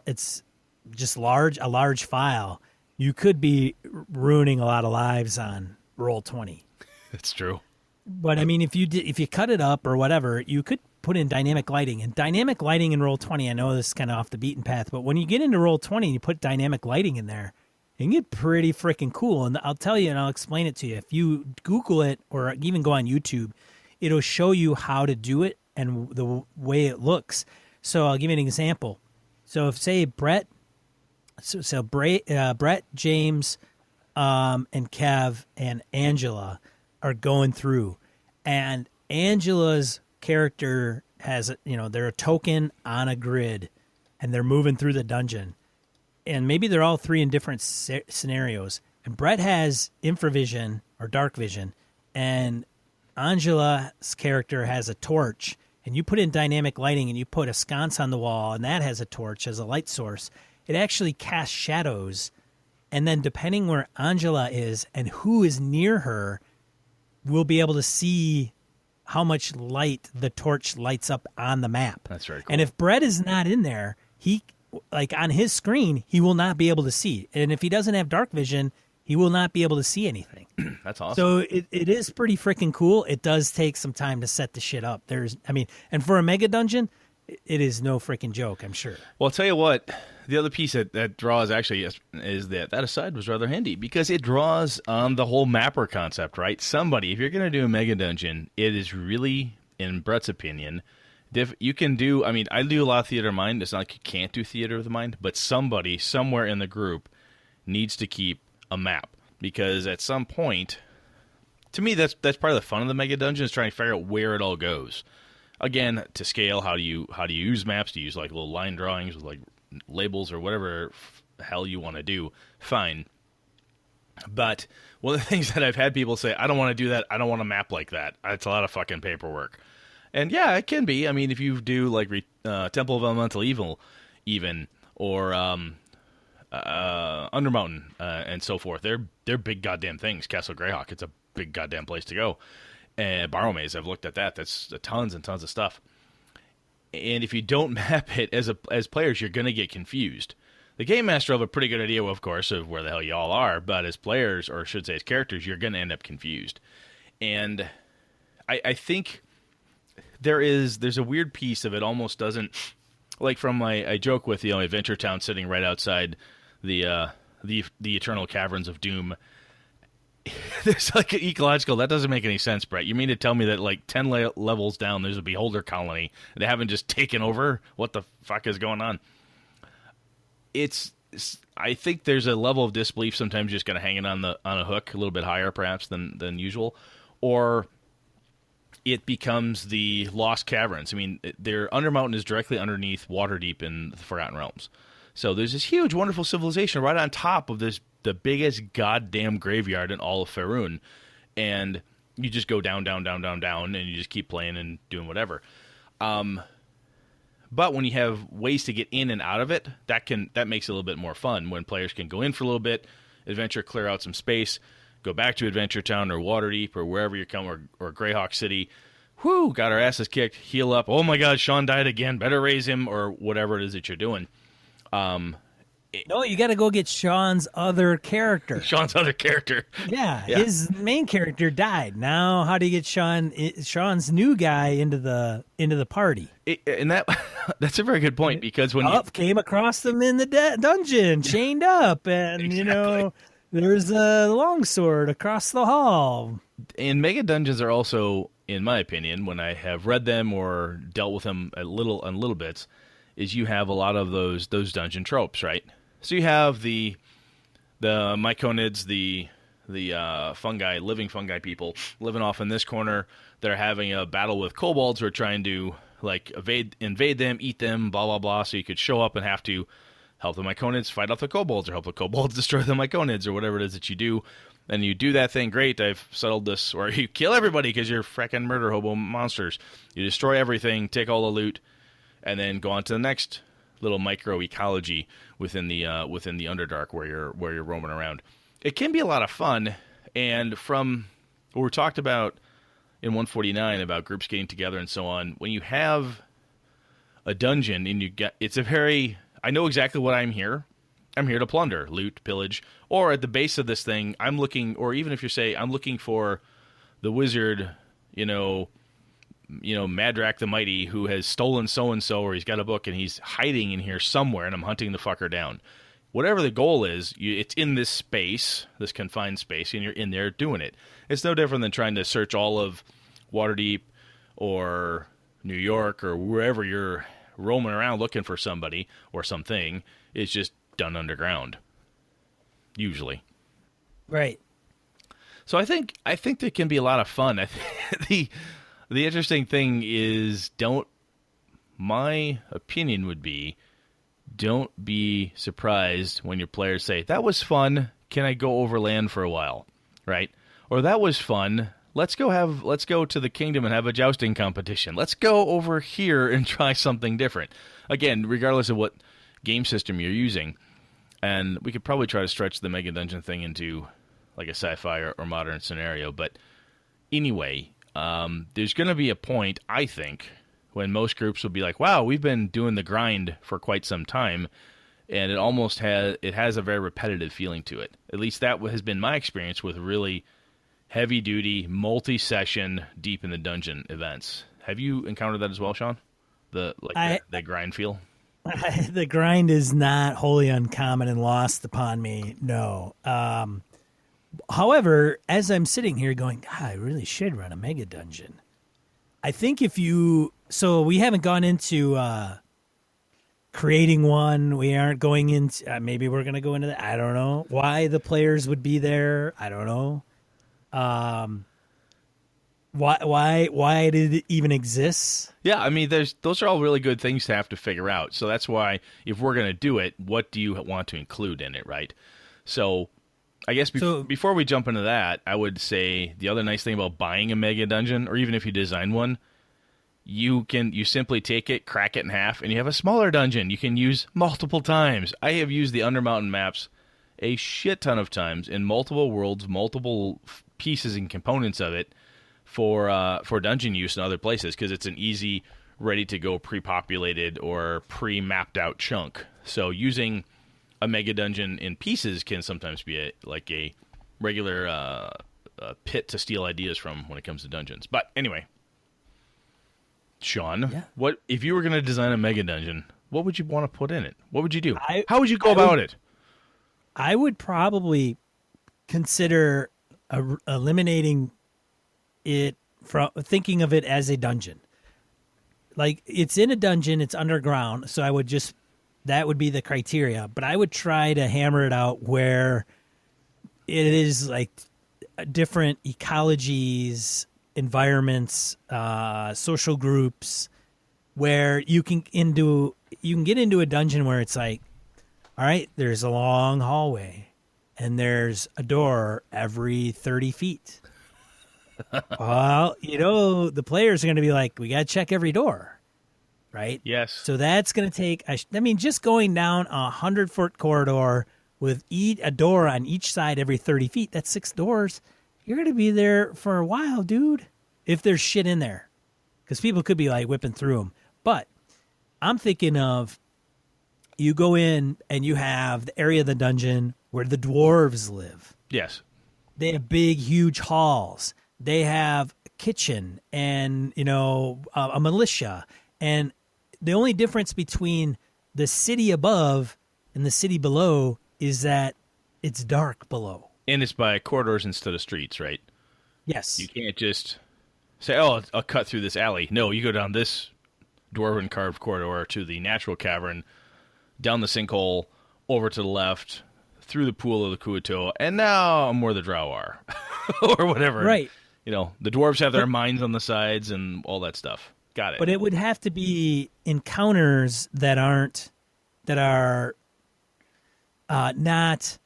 it's just a large file, you could be ruining a lot of lives on Roll20. That's true. But I mean, if you cut it up or whatever, you could put in dynamic lighting. And dynamic lighting in Roll20, I know this is kind of off the beaten path, but when you get into Roll20 and you put dynamic lighting in there, it can get pretty freaking cool. And I'll tell you, and I'll explain it to you. If you Google it or even go on YouTube, it'll show you how to do it and the way it looks. So I'll give you an example. So if, say, Brett, James, and Kev and Angela are going through, and Angela's character has, they're a token on a grid, and they're moving through the dungeon, and maybe they're all 3 in different scenarios. And Brett has infravision or dark vision, and Angela's character has a torch, and you put in dynamic lighting, and you put a sconce on the wall, and that has a torch as a light source. It actually casts shadows, and then depending where Angela is and who is near her, we'll be able to see how much light the torch lights up on the map. That's very cool. And if Brett is not in there, he, like on his screen, he will not be able to see. And if he doesn't have dark vision, he will not be able to see anything. That's awesome. So it is pretty freaking cool. It does take some time to set the shit up. And for a mega dungeon, it is no freaking joke, I'm sure. Well, I'll tell you what, the other piece that draws actually is that aside was rather handy because it draws on the whole mapper concept, right? Somebody, if you're going to do a mega dungeon, it is really, in Brett's opinion, you can do, I do a lot of theater of mind. It's not like you can't do theater of the mind, but somebody somewhere in the group needs to keep a map because at some point, to me, that's part of the fun of the mega dungeon is trying to figure out where it all goes. Again, to scale, how do you use maps? Do you use like little line drawings with like labels or whatever hell you want to do? Fine. But one of the things that I've had people say, I don't want to do that. I don't want to map like that. It's a lot of fucking paperwork. And yeah, it can be. I mean, if you do like Temple of Elemental Evil, even or Undermountain and so forth, they're big goddamn things. Castle Greyhawk, it's a big goddamn place to go. And Barrowmaze, I've looked at that. That's tons and tons of stuff. And if you don't map it as players, you're going to get confused. The game master will have a pretty good idea, of course, of where the hell y'all are. But as players, or I should say as characters, you're going to end up confused. And I think there's a weird piece of it. Almost doesn't like from I joke with Adventure Town sitting right outside the eternal caverns of doom. There's like an ecological. That doesn't make any sense, Brett. You mean to tell me that like 10 levels down, there's a beholder colony? They haven't just taken over? What the fuck is going on? I think there's a level of disbelief sometimes just kind of hanging on a hook a little bit higher perhaps than usual, or it becomes the Lost Caverns. I mean, their Undermountain is directly underneath Waterdeep in the Forgotten Realms. So there's this huge, wonderful civilization right on top of this the biggest goddamn graveyard in all of Faerun, and you just go down, down, down, down, down, and you just keep playing and doing whatever. But when you have ways to get in and out of it, that makes it a little bit more fun. When players can go in for a little bit, adventure, clear out some space, go back to Adventure Town or Waterdeep or wherever you come, or Greyhawk City. Whoo, got our asses kicked, heal up. Oh my God, Sean died again. Better raise him, or whatever it is that you're doing. No, you got to go get Sean's other character. Sean's other character. Yeah, his main character died. Now, how do you get Sean's new guy into the party? And that's a very good point, because when came across them in the dungeon, chained up, and Exactly. There's a longsword across the hall. And mega dungeons are also, in my opinion, when I have read them or dealt with them on little bits, is you have a lot of those dungeon tropes, right? So you have the myconids, the living fungi people living off in this corner. They're having a battle with kobolds who are trying to invade them, eat them, blah blah blah. So you could show up and have to help the myconids fight off the kobolds, or help the kobolds destroy the myconids, or whatever it is that you do. And you do that thing, great, I've settled this. Or you kill everybody because you're frickin' murder hobo monsters. You destroy everything, take all the loot, and then go on to the next little micro ecology within the Underdark where you're roaming around. It can be a lot of fun, and from what we talked about in 149 about groups getting together and so on, when you have a dungeon and I know exactly what I'm here. I'm here to plunder, loot, pillage, or at the base of this thing, I'm looking, or even if you say I'm looking for the wizard, Madrak the Mighty, who has stolen so-and-so, or he's got a book and he's hiding in here somewhere, and I'm hunting the fucker down. Whatever the goal is, it's in this space, this confined space, and you're in there doing it. It's no different than trying to search all of Waterdeep or New York or wherever you're roaming around looking for somebody or something. It's just done underground, usually. Right. So I think there can be a lot of fun. The interesting thing is, my opinion would be, don't be surprised when your players say, that was fun, can I go overland for a while, right? Or that was fun, let's go to the kingdom and have a jousting competition. Let's go over here and try something different. Again, regardless of what game system you're using. And we could probably try to stretch the Mega Dungeon thing into like a sci-fi or modern scenario. But anyway, there's going to be a point, I think, when most groups will be like, wow, we've been doing the grind for quite some time, and it has a very repetitive feeling to it. At least that has been my experience with really heavy-duty, multi-session, deep in the dungeon events. Have you encountered that as well, Sean? The grind feel? The grind is not wholly uncommon and lost upon me, no. However, as I'm sitting here going, God, I really should run a mega dungeon. I think so we haven't gone into creating one. We aren't going into, maybe we're going to go into that. I don't know why the players would be there. I don't know. Why did it even exist? Yeah, I mean, those are all really good things to have to figure out. So that's why, if we're going to do it, what do you want to include in it, right? So I guess before we jump into that, I would say the other nice thing about buying a mega dungeon, or even if you design one, you simply take it, crack it in half, and you have a smaller dungeon you can use multiple times. I have used the Undermountain maps a shit ton of times in multiple worlds, multiple pieces and components of it for dungeon use in other places, because it's an easy, ready-to-go pre-populated or pre-mapped out chunk. So using a mega dungeon in pieces can sometimes be a regular pit to steal ideas from when it comes to dungeons. But anyway, Sean, yeah. What if you were going to design a mega dungeon? What would you want to put in it? What would you do? How would you go about it? I would probably consider eliminating it from thinking of it as a dungeon. Like, it's in a dungeon, it's underground, so that would be the criteria, but I would try to hammer it out where it is like different ecologies, environments, social groups, where you can get into a dungeon where it's like, all right, there's a long hallway. and there's a door every 30 feet. Well, the players are going to be like, we got to check every door, right? Yes. So that's going to take, just going down a 100-foot corridor with a door on each side every 30 feet, that's 6 doors. You're going to be there for a while, dude, if there's shit in there. Because people could be like whipping through them. But I'm thinking of, you go in and you have the area of the dungeon where the dwarves live. Yes. They have big, huge halls. They have a kitchen and, a militia. And the only difference between the city above and the city below is that it's dark below. And it's by corridors instead of streets, right? Yes. You can't just say, oh, I'll cut through this alley. No, you go down this dwarven carved corridor to the natural cavern, down the sinkhole, over to the left, through the pool of the Kuato, and now I'm where the drow are. Or whatever. Right. The dwarves have their mines on the sides and all that stuff. Got it. But it would have to be encounters that are not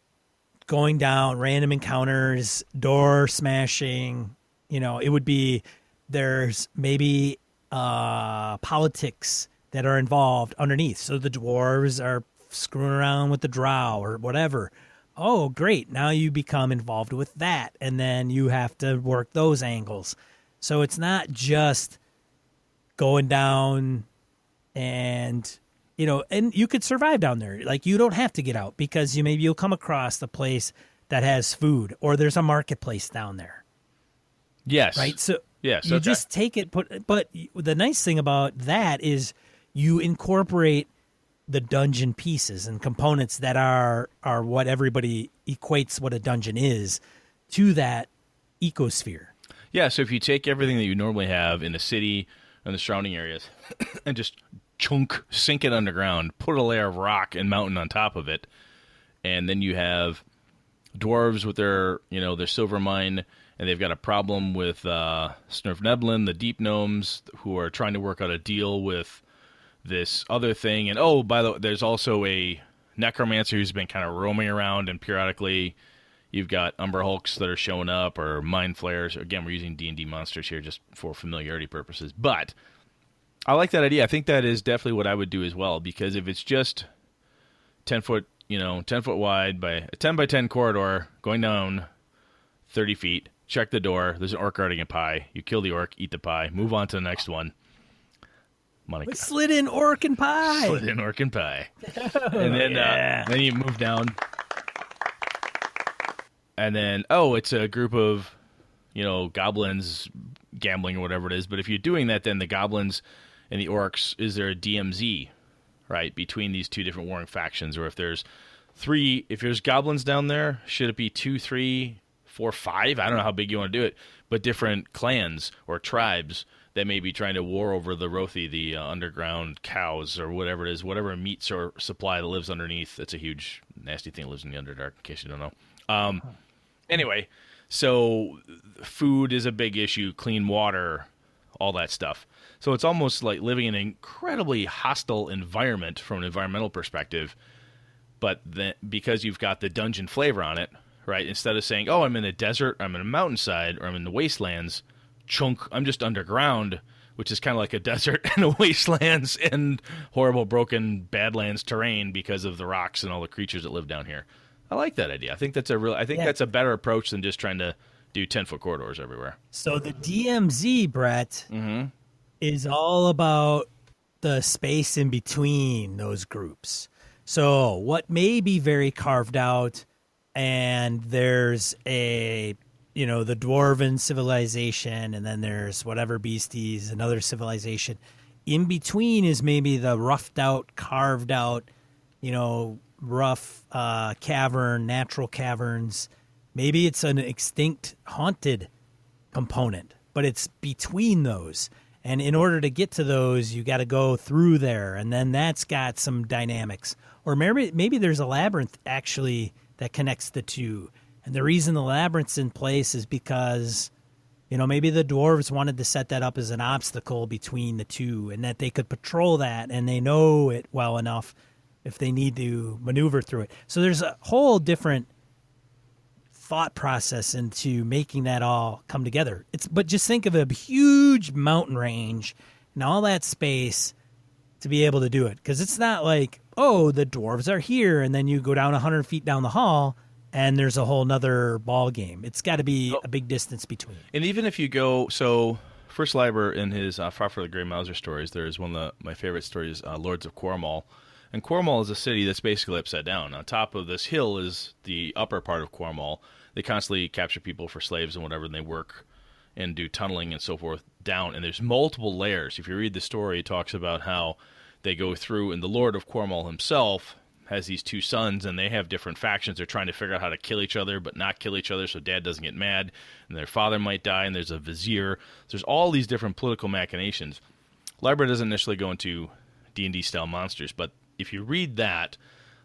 going down, random encounters, door smashing. It would be, there's maybe politics that are involved underneath. So the dwarves are screwing around with the drow or whatever. Oh, great. Now you become involved with that. And then you have to work those angles. So it's not just going down and, and you could survive down there. Like, you don't have to get out because you'll come across the place that has food, or there's a marketplace down there. Yes. Right. So yes, you just take it. But the nice thing about that is you incorporate the dungeon pieces and components that are what everybody equates what a dungeon is to that ecosphere. Yeah, so if you take everything that you normally have in the city and the surrounding areas and just sink it underground, put a layer of rock and mountain on top of it, and then you have dwarves with their silver mine, and they've got a problem with Snurfneblin, the deep gnomes, who are trying to work out a deal with this other thing. And by the way, there's also a necromancer who's been kind of roaming around, and periodically you've got Umber Hulks that are showing up, or Mind Flayers. Again, we're using D&D monsters here just for familiarity purposes. But I like that idea. I think that is definitely what I would do as well, because if it's just 10 foot, 10 foot wide by a 10 by 10 corridor going down 30 feet, check the door, there's an orc guarding a pie. You kill the orc, eat the pie, move on to the next one. We slid in orc and pie. And then then you move down. And then, it's a group of, goblins gambling or whatever it is. But if you're doing that, then the goblins and the orcs, is there a DMZ, right, between these two different warring factions? Or if there's goblins down there, should it be 2, 3, 4, 5? I don't know how big you want to do it. But different clans or tribes that may be trying to war over the Rothi, the underground cows, or whatever it is, whatever meat or supply that lives underneath. It's a huge, nasty thing that lives in the Underdark, in case you don't know. Anyway, so food is a big issue, clean water, all that stuff. So it's almost like living in an incredibly hostile environment from an environmental perspective, but because you've got the dungeon flavor on it, right? Instead of saying, I'm in a desert, I'm in a mountainside, or I'm in the wastelands, I'm just underground, which is kind of like a desert and a wastelands and horrible, broken, badlands terrain because of the rocks and all the creatures that live down here. I like that idea. I think that's that's a better approach than just trying to do 10-foot corridors everywhere. So the DMZ, Brett, is all about the space in between those groups. So what may be very carved out, and there's the dwarven civilization, and then there's whatever beasties, another civilization. In between is maybe the roughed out, carved out, rough cavern, natural caverns. Maybe it's an extinct, haunted component, but it's between those. And in order to get to those, you got to go through there, and then that's got some dynamics. Or maybe there's a labyrinth, actually, that connects the two. And the reason the labyrinth's in place is because, maybe the dwarves wanted to set that up as an obstacle between the two, and that they could patrol that, and they know it well enough if they need to maneuver through it. So there's a whole different thought process into making that all come together. But just think of a huge mountain range and all that space to be able to do it. Because it's not like, oh, the dwarves are here, and then you go down 100 feet down the hall, and there's a whole nother ball game. It's got to be a big distance between. And even if you go, so First Liber in his Far for the Grey Mouser stories, there's one of my favorite stories, Lords of Cornwall. And Cornwall is a city that's basically upside down. On top of this hill is the upper part of Cornwall. They constantly capture people for slaves and whatever, and they work and do tunneling and so forth down. And there's multiple layers. If you read the story, it talks about how they go through, and the Lord of Cornwall himself has these two sons, and they have different factions. They're trying to figure out how to kill each other, but not kill each other so dad doesn't get mad, and their father might die, and there's a vizier. There's all these different political machinations. Library doesn't initially go into D&D style monsters, but if you read that,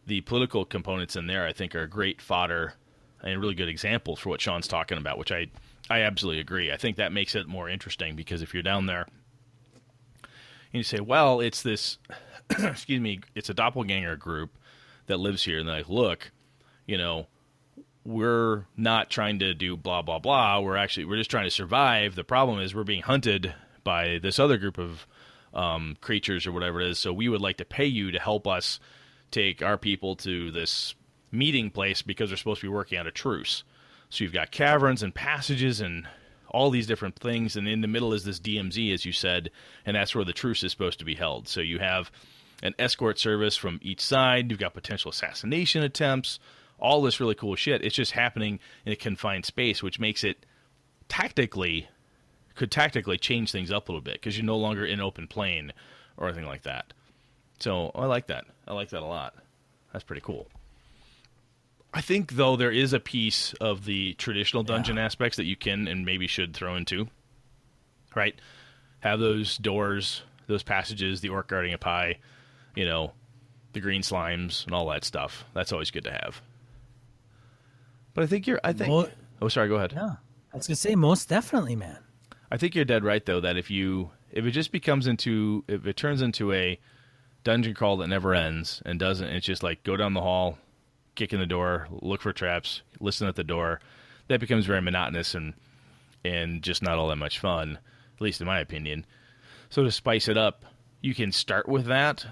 the political components in there I think are great fodder and really good examples for what Sean's talking about, which I absolutely agree. I think that makes it more interesting, because if you're down there and you say, well, it's this, excuse me, it's a doppelganger group that lives here, and they're like, look, we're not trying to do blah, blah, blah. We're just trying to survive. The problem is we're being hunted by this other group of creatures or whatever it is, so we would like to pay you to help us take our people to this meeting place because they're supposed to be working out a truce. So you've got caverns and passages and all these different things, and in the middle is this DMZ, as you said, and that's where the truce is supposed to be held. So you have an escort service from each side. You've got potential assassination attempts, all this really cool shit. It's just happening in a confined space, which makes it could tactically change things up a little bit, because you're no longer in open plain or anything like that. So I like that. I like that a lot. That's pretty cool. I think, though, there is a piece of the traditional dungeon aspects that you can and maybe should throw into, right? Have those doors, those passages, the orc guarding a pie, the green slimes and all that stuff. That's always good to have. But oh, sorry, go ahead. Yeah, I was going to say, most definitely, man. I think you're dead right, though, that if it turns into a dungeon crawl that never ends and it's just like go down the hall, kick in the door, look for traps, listen at the door, that becomes very monotonous and just not all that much fun, at least in my opinion. So to spice it up, you can start with that,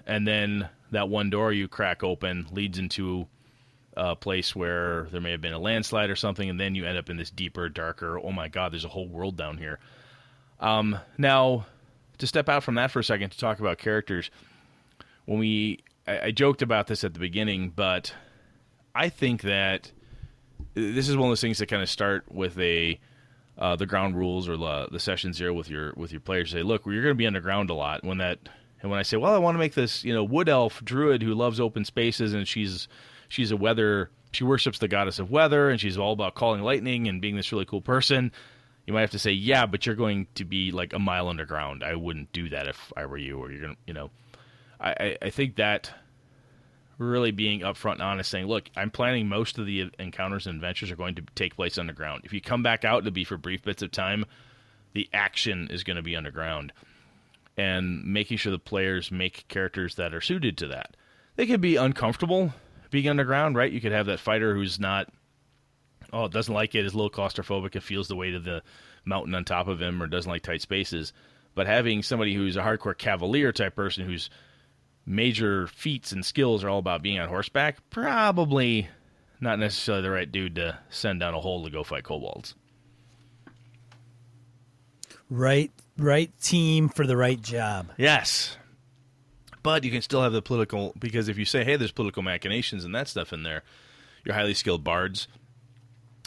and then that one door you crack open leads into a place where there may have been a landslide or something, and then you end up in this deeper, darker, oh my god, there's a whole world down here. Now, to step out from that for a second to talk about characters, I joked about this at the beginning, but I think that this is one of those things that kind of start with the ground rules or the session zero with your players. Say, look, you're going to be underground a lot. When I say, well, I want to make this wood elf druid who loves open spaces, and she's a weather. She worships the goddess of weather, and she's all about calling lightning and being this really cool person. You might have to say, yeah, but you're going to be like a mile underground. I wouldn't do that if I were you. Or you're gonna, I think that really being upfront and honest, saying, look, I'm planning most of the encounters and adventures are going to take place underground. If you come back out, it'll be for brief bits of time. The action is going to be underground, and making sure the players make characters that are suited to that. They could be uncomfortable being underground, right? You could have that fighter who's doesn't like it, is a little claustrophobic and feels the weight of the mountain on top of him, or doesn't like tight spaces. But having somebody who's a hardcore cavalier type person whose major feats and skills are all about being on horseback, probably not necessarily the right dude to send down a hole to go fight kobolds. Right team for the right job. Yes. But you can still have the political, because if you say, hey, there's political machinations and that stuff in there, you're highly skilled bards.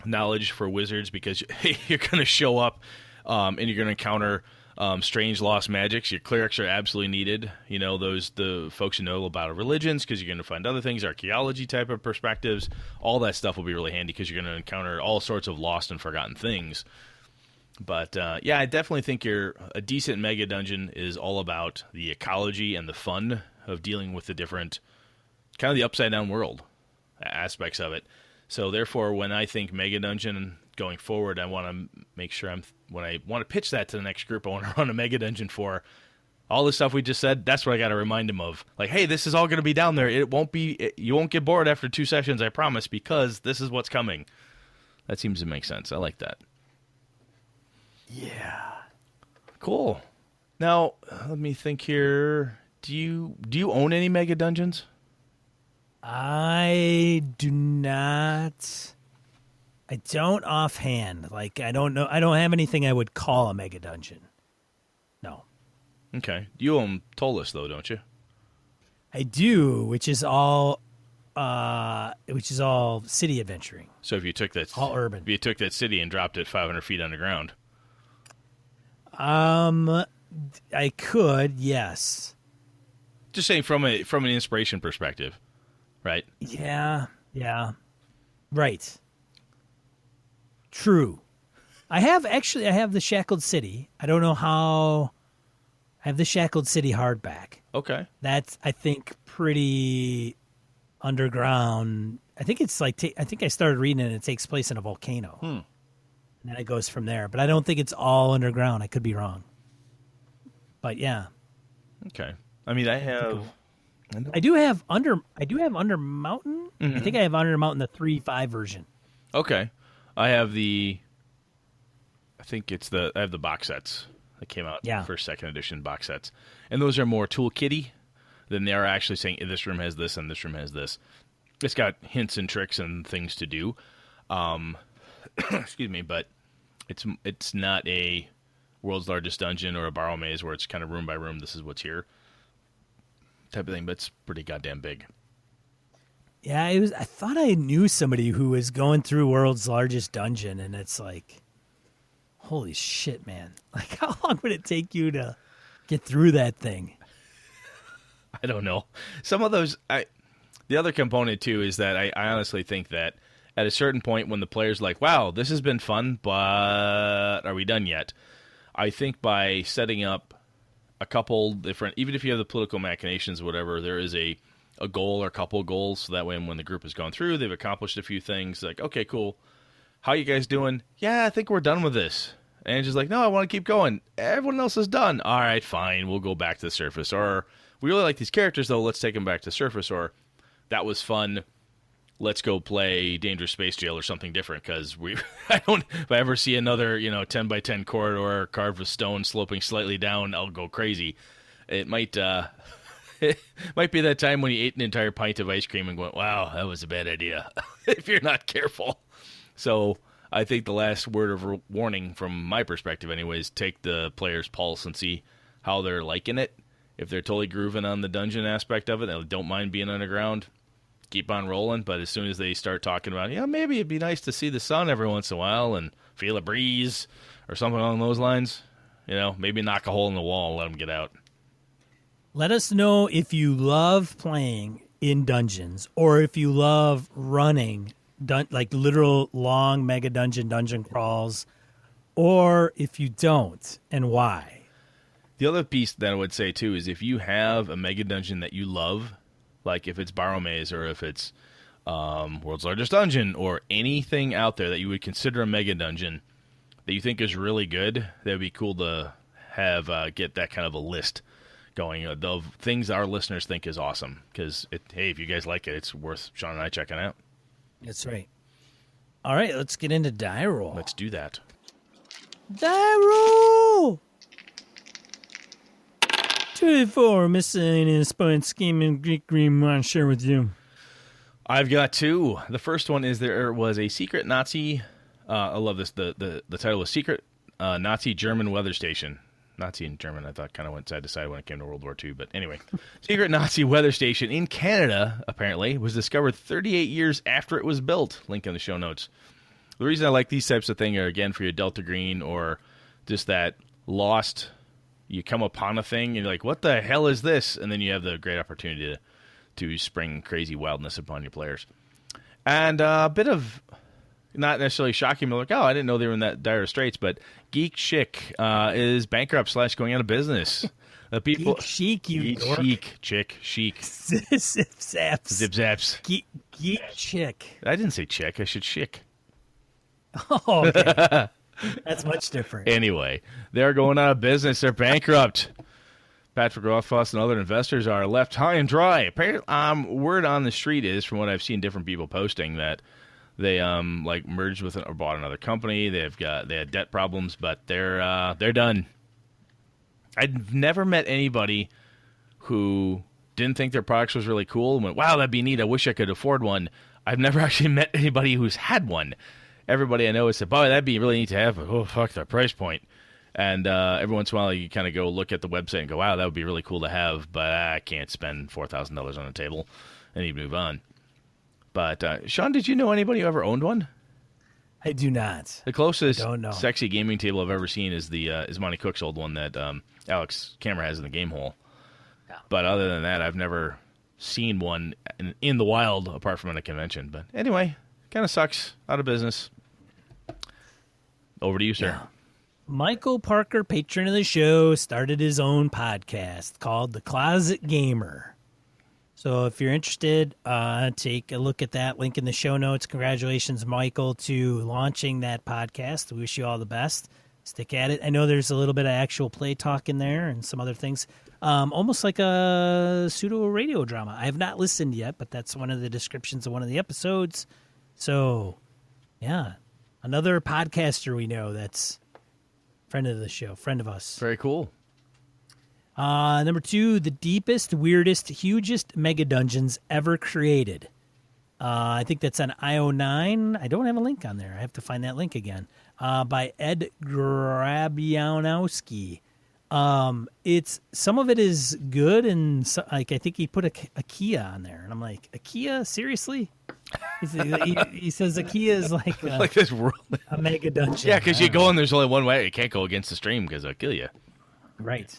Knowledge for wizards, because you're going to show up and you're going to encounter strange lost magics. Your clerics are absolutely needed. The folks who know about religions, because you're going to find other things, archaeology type of perspectives. All that stuff will be really handy, because you're going to encounter all sorts of lost and forgotten things. But, I definitely think a decent mega dungeon is all about the ecology and the fun of dealing with the different, kind of the upside-down world aspects of it. So, therefore, when I think mega dungeon going forward, I want to make sure when I want to pitch that to the next group, I want to run a mega dungeon for all the stuff we just said. That's what I got to remind them of. Like, hey, this is all going to be down there. You won't get bored after 2 sessions, I promise, because this is what's coming. That seems to make sense. I like that. Yeah. Cool. Now, let me think here. Do you own any Mega Dungeons? I do not. I don't offhand. Like, I don't know. I don't have anything I would call a Mega Dungeon. No. Okay. You own Tolus, though, don't you? I do, which is all city adventuring. So if you took that, all urban. If you took that city and dropped it 500 feet underground. I could, yes. Just saying from an inspiration perspective, right? Yeah. Right. True. I have the Shackled City. I don't know how. I have the Shackled City hardback. Okay. That's, I think, pretty underground. I think it's like, I think I started reading it and it takes place in a volcano. And then it goes from there. But I don't think it's all underground. I could be wrong. But yeah. Okay. I mean, I do have Undermountain. I think I have Undermountain, the 3.5 version. Okay. I have I have the box sets that came out. Yeah. First, second edition box sets. And those are more toolkitty than they are actually saying, this room has this and this room has this. It's got hints and tricks and things to do. Excuse me, but it's not a world's largest dungeon or a Barrowmaze where it's kind of room by room, this is what's here type of thing, but it's pretty goddamn big. Yeah, I thought I knew somebody who was going through world's largest dungeon, and it's like, holy shit, man. Like, how long would it take you to get through that thing? I don't know. Some of those, the other component, too, is that I honestly think that at a certain point when the player's like, wow, this has been fun, but are we done yet? I think by setting up a couple different, even if you have the political machinations or whatever, there is a goal or a couple of goals, so that way when the group has gone through, they've accomplished a few things, like, okay, cool. How you guys doing? Yeah, I think we're done with this. And she's like, no, I want to keep going. Everyone else is done. All right, fine, we'll go back to the surface. Or, we really like these characters, though, let's take them back to the surface. Or, that was fun, let's go play Dangerous Space Jail or something different, because if I ever see another, 10 by 10 corridor carved with stone sloping slightly down, I'll go crazy. It might, it might be that time when you ate an entire pint of ice cream and went, wow, that was a bad idea, if you're not careful. So I think the last word of warning from my perspective anyways, take the player's pulse and see how they're liking it. If they're totally grooving on the dungeon aspect of it and don't mind being underground, keep on rolling. But as soon as they start talking about, maybe it'd be nice to see the sun every once in a while and feel a breeze or something along those lines, maybe knock a hole in the wall and let them get out. Let us know if you love playing in dungeons or if you love running like literal long mega dungeon crawls, or if you don't, and why. The other piece that I would say, too, is if you have a mega dungeon that you love, like if it's Barrowmaze or if it's World's Largest Dungeon or anything out there that you would consider a mega dungeon that you think is really good, that would be cool to have get that kind of a list going of things our listeners think is awesome. Because, hey, if you guys like it, it's worth Sean and I checking out. That's right. All right, let's get into die roll. Let's do that. Die roll! 24 miscellaneous point scheme and Greek green want to share with you. I've got two. The first one is there was a secret Nazi. I love this. The title was Secret Nazi German Weather Station. Nazi and German, I thought, kind of went side to side when it came to World War II. But anyway, secret Nazi weather station in Canada, apparently, was discovered 38 years after it was built. Link in the show notes. The reason I like these types of things are, again, for your Delta Green or just that lost, you come upon a thing, and you're like, what the hell is this? And then you have the great opportunity to spring crazy wildness upon your players. And a bit of, not necessarily shocking, but like, oh, I didn't know they were in that dire straits, but Geek Chick is bankrupt / going out of business. The people, Geek Chic, you Geek dork. Chic, Chick, Chic. Zip zaps. Zip zaps. Geek Chick. I didn't say chick, I said chick. Oh, okay. That's much different. Anyway, they're going out of business. They're bankrupt. Patrick Rothfuss and other investors are left high and dry. Apparently, word on the street is, from what I've seen different people posting, that They like merged with or bought another company. They had debt problems, but they're done. I've never met anybody who didn't think their products was really cool and went, "Wow, that'd be neat. I wish I could afford one." I've never actually met anybody who's had one. Everybody I know has said, "Boy, that'd be really neat to have," but oh fuck, the price point. And every once in a while, you kind of go look at the website and go, "Wow, that would be really cool to have," but I can't spend $4,000 on a table, and you move on. But Sean, did you know anybody who ever owned one? I do not. The closest don't know. sexy gaming table I've ever seen is is Monty Cook's old one that Alex Camera has in the Gamehole. Yeah. But other than that, I've never seen one in the wild apart from at a convention. But anyway, kind of sucks. Out of business. Over to you, sir. Yeah. Michael Parker, patron of the show, started his own podcast called The Closet Gamer. So if you're interested, take a look at that link in the show notes. Congratulations, Michael, to launching that podcast. We wish you all the best. Stick at it. I know there's a little bit of actual play talk in there and some other things. Almost like a pseudo radio drama. I have not listened yet, but that's one of the descriptions of one of the episodes. So, yeah, another podcaster we know that's friend of the show, friend of us. Very cool. Number 2, the deepest, weirdest, hugest mega dungeons ever created. I think that's on IO9. I don't have a link on there. I have to find that link again. By Ed Grabianowski. It's some of it is good, and I think he put a Kia on there, and I'm like, a Kia? Seriously? He says a Kia is like like this world. A mega dungeon. Yeah, because you go and there's only one way. You can't go against the stream because they'll kill you. Right.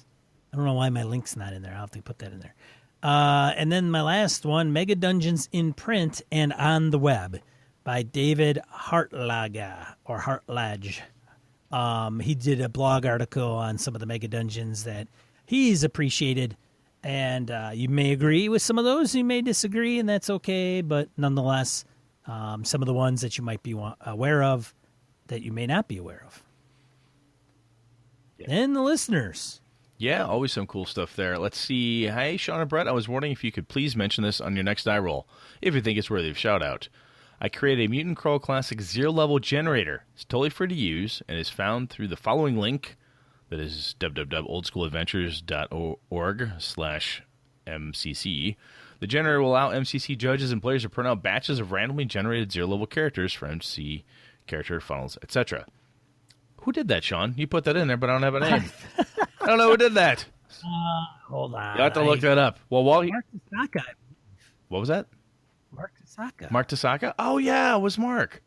I don't know why my link's not in there. I'll have to put that in there. And then my last one, Mega Dungeons in Print and on the Web by David Hartlage. He did a blog article on some of the Mega Dungeons that he's appreciated. And you may agree with some of those. You may disagree, and that's okay. But nonetheless, some of the ones that you might be aware of that you may not be aware of. Yeah. And the listeners. Yeah, always some cool stuff there. Let's see. Hey, Sean and Brett, I was wondering if you could please mention this on your next die roll, if you think it's worthy of shout-out. I created a Mutant Crawl Classic zero-level generator. It's totally free to use and is found through the following link. That is www.oldschooladventures.org/MCC. The generator will allow MCC judges and players to print out batches of randomly generated zero-level characters for MC character funnels, etc. Who did that, Sean? You put that in there, but I don't have a name. I don't know who did that. Hold on. You have to look that up. Well, while Mark Tasaka. What was that? Mark Tasaka. Mark Tasaka? Oh, yeah, it was Mark.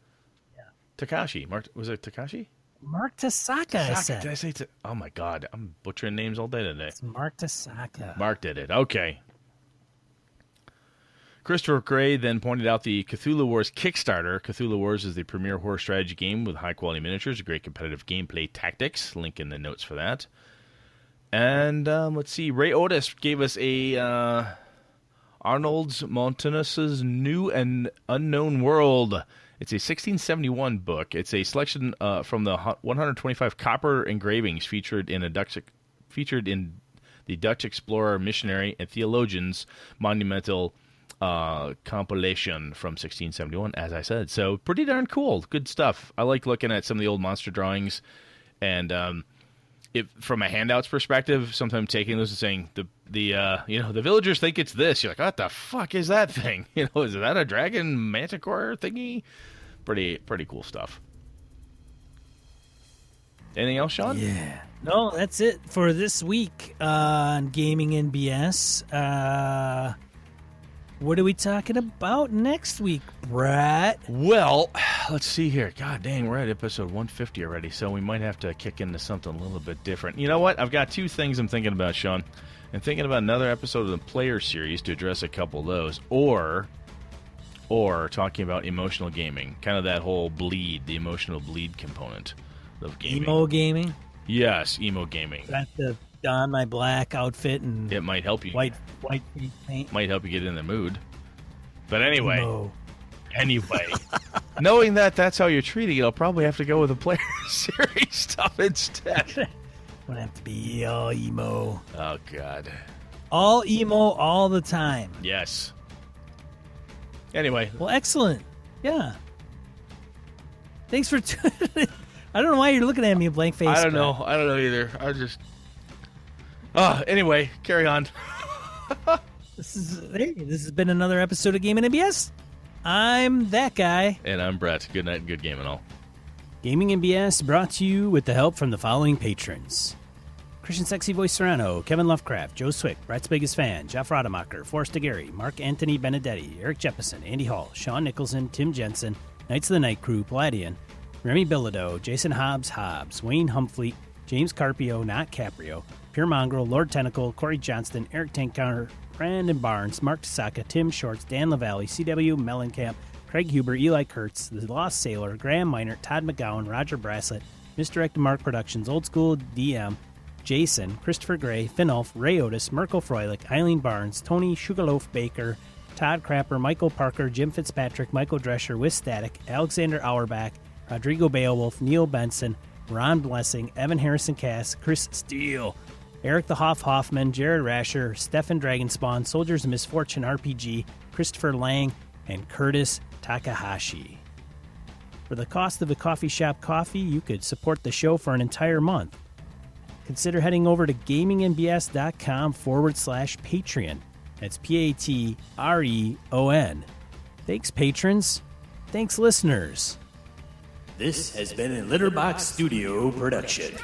Yeah. Takashi. Was it Takashi? Mark Tasaka, I said. Did I say oh, my God. I'm butchering names all day today. It's Mark Tasaka. Mark did it. Okay. Christopher Gray then pointed out the Cthulhu Wars Kickstarter. Cthulhu Wars is the premier horror strategy game with high-quality miniatures, great competitive gameplay tactics. Link in the notes for that. And let's see. Ray Otis gave us a Arnold's Montanus's New and Unknown World. It's a 1671 book. It's a selection from the 125 copper engravings featured in the Dutch explorer, missionary, and theologian's monumental compilation from 1671, as I said. So pretty darn cool. Good stuff. I like looking at some of the old monster drawings, and from a handouts perspective, sometimes taking those and saying the villagers think it's this. You're like, what the fuck is that thing? Is that a dragon manticore thingy? Pretty cool stuff. Anything else, Sean? Yeah. No, that's it for this week on Gaming and BS. What are we talking about next week, Brett? Well, let's see here. God dang, we're at episode 150 already, so we might have to kick into something a little bit different. You know what? I've got two things I'm thinking about, Sean. I'm thinking about another episode of the Player Series to address a couple of those, or talking about emotional gaming, kind of that whole the emotional bleed component of gaming. Emo gaming? Yes, emo gaming. I have to don my black outfit and it might help you. White face paint. Might help you get in the mood. But anyway, Emo. Knowing that's how you're treating it, I'll probably have to go with the Player Series stuff instead. I'm gonna have to be all emo. Oh God. All emo all the time. Yes. Anyway. Well, excellent. Yeah. Thanks for. I don't know why you're looking at me a blank face. I don't know either. I just. Anyway, carry on. This has been another episode of Gaming NBS. I'm that guy. And I'm Brett. Good night and good game and all. Gaming NBS brought to you with the help from the following patrons: Christian Sexy Voice Serrano, Kevin Lovecraft, Joe Swick, Brett's Biggest Fan, Jeff Rademacher, Forrest Aguirre, Mark Anthony Benedetti, Eric Jeppesen, Andy Hall, Sean Nicholson, Tim Jensen, Knights of the Night Crew, Palladian, Remy Bilodeau, Jason Hobbs, Wayne Humfleet, James Carpio, not Caprio, Pure Mongrel, Lord Tentacle, Corey Johnston, Eric Tankcounter, Brandon Barnes, Mark Tasaka, Tim Shorts, Dan LaValle, CW Mellencamp, Craig Huber, Eli Kurtz, The Lost Sailor, Graham Minert, Todd McGowan, Roger Braslett, Misdirected Mark Productions, Old School DM, Jason, Christopher Gray, Finolf, Ray Otis, Mirko Froelich, Eileen Barnes, Tony Sugarloaf Baker, Todd Crapper, Michael Parker, Jim Fitzpatrick, Michael Drescher, With Static, Alexander Auerbach, Rodrigo Beowulf, Neil Benson, Ron Blessing, Evan Harrison Cass, Chris Steele, Eric the Hoffman, Jared Rasher, Stefan Dragonspawn, Soldiers of Misfortune RPG, Christopher Lang, and Curtis Takahashi. For the cost of a coffee shop coffee, you could support the show for an entire month. Consider heading over to gamingnbs.com/Patreon. That's Patreon. Thanks, patrons. Thanks, listeners. This has been a Litterbox Studio production.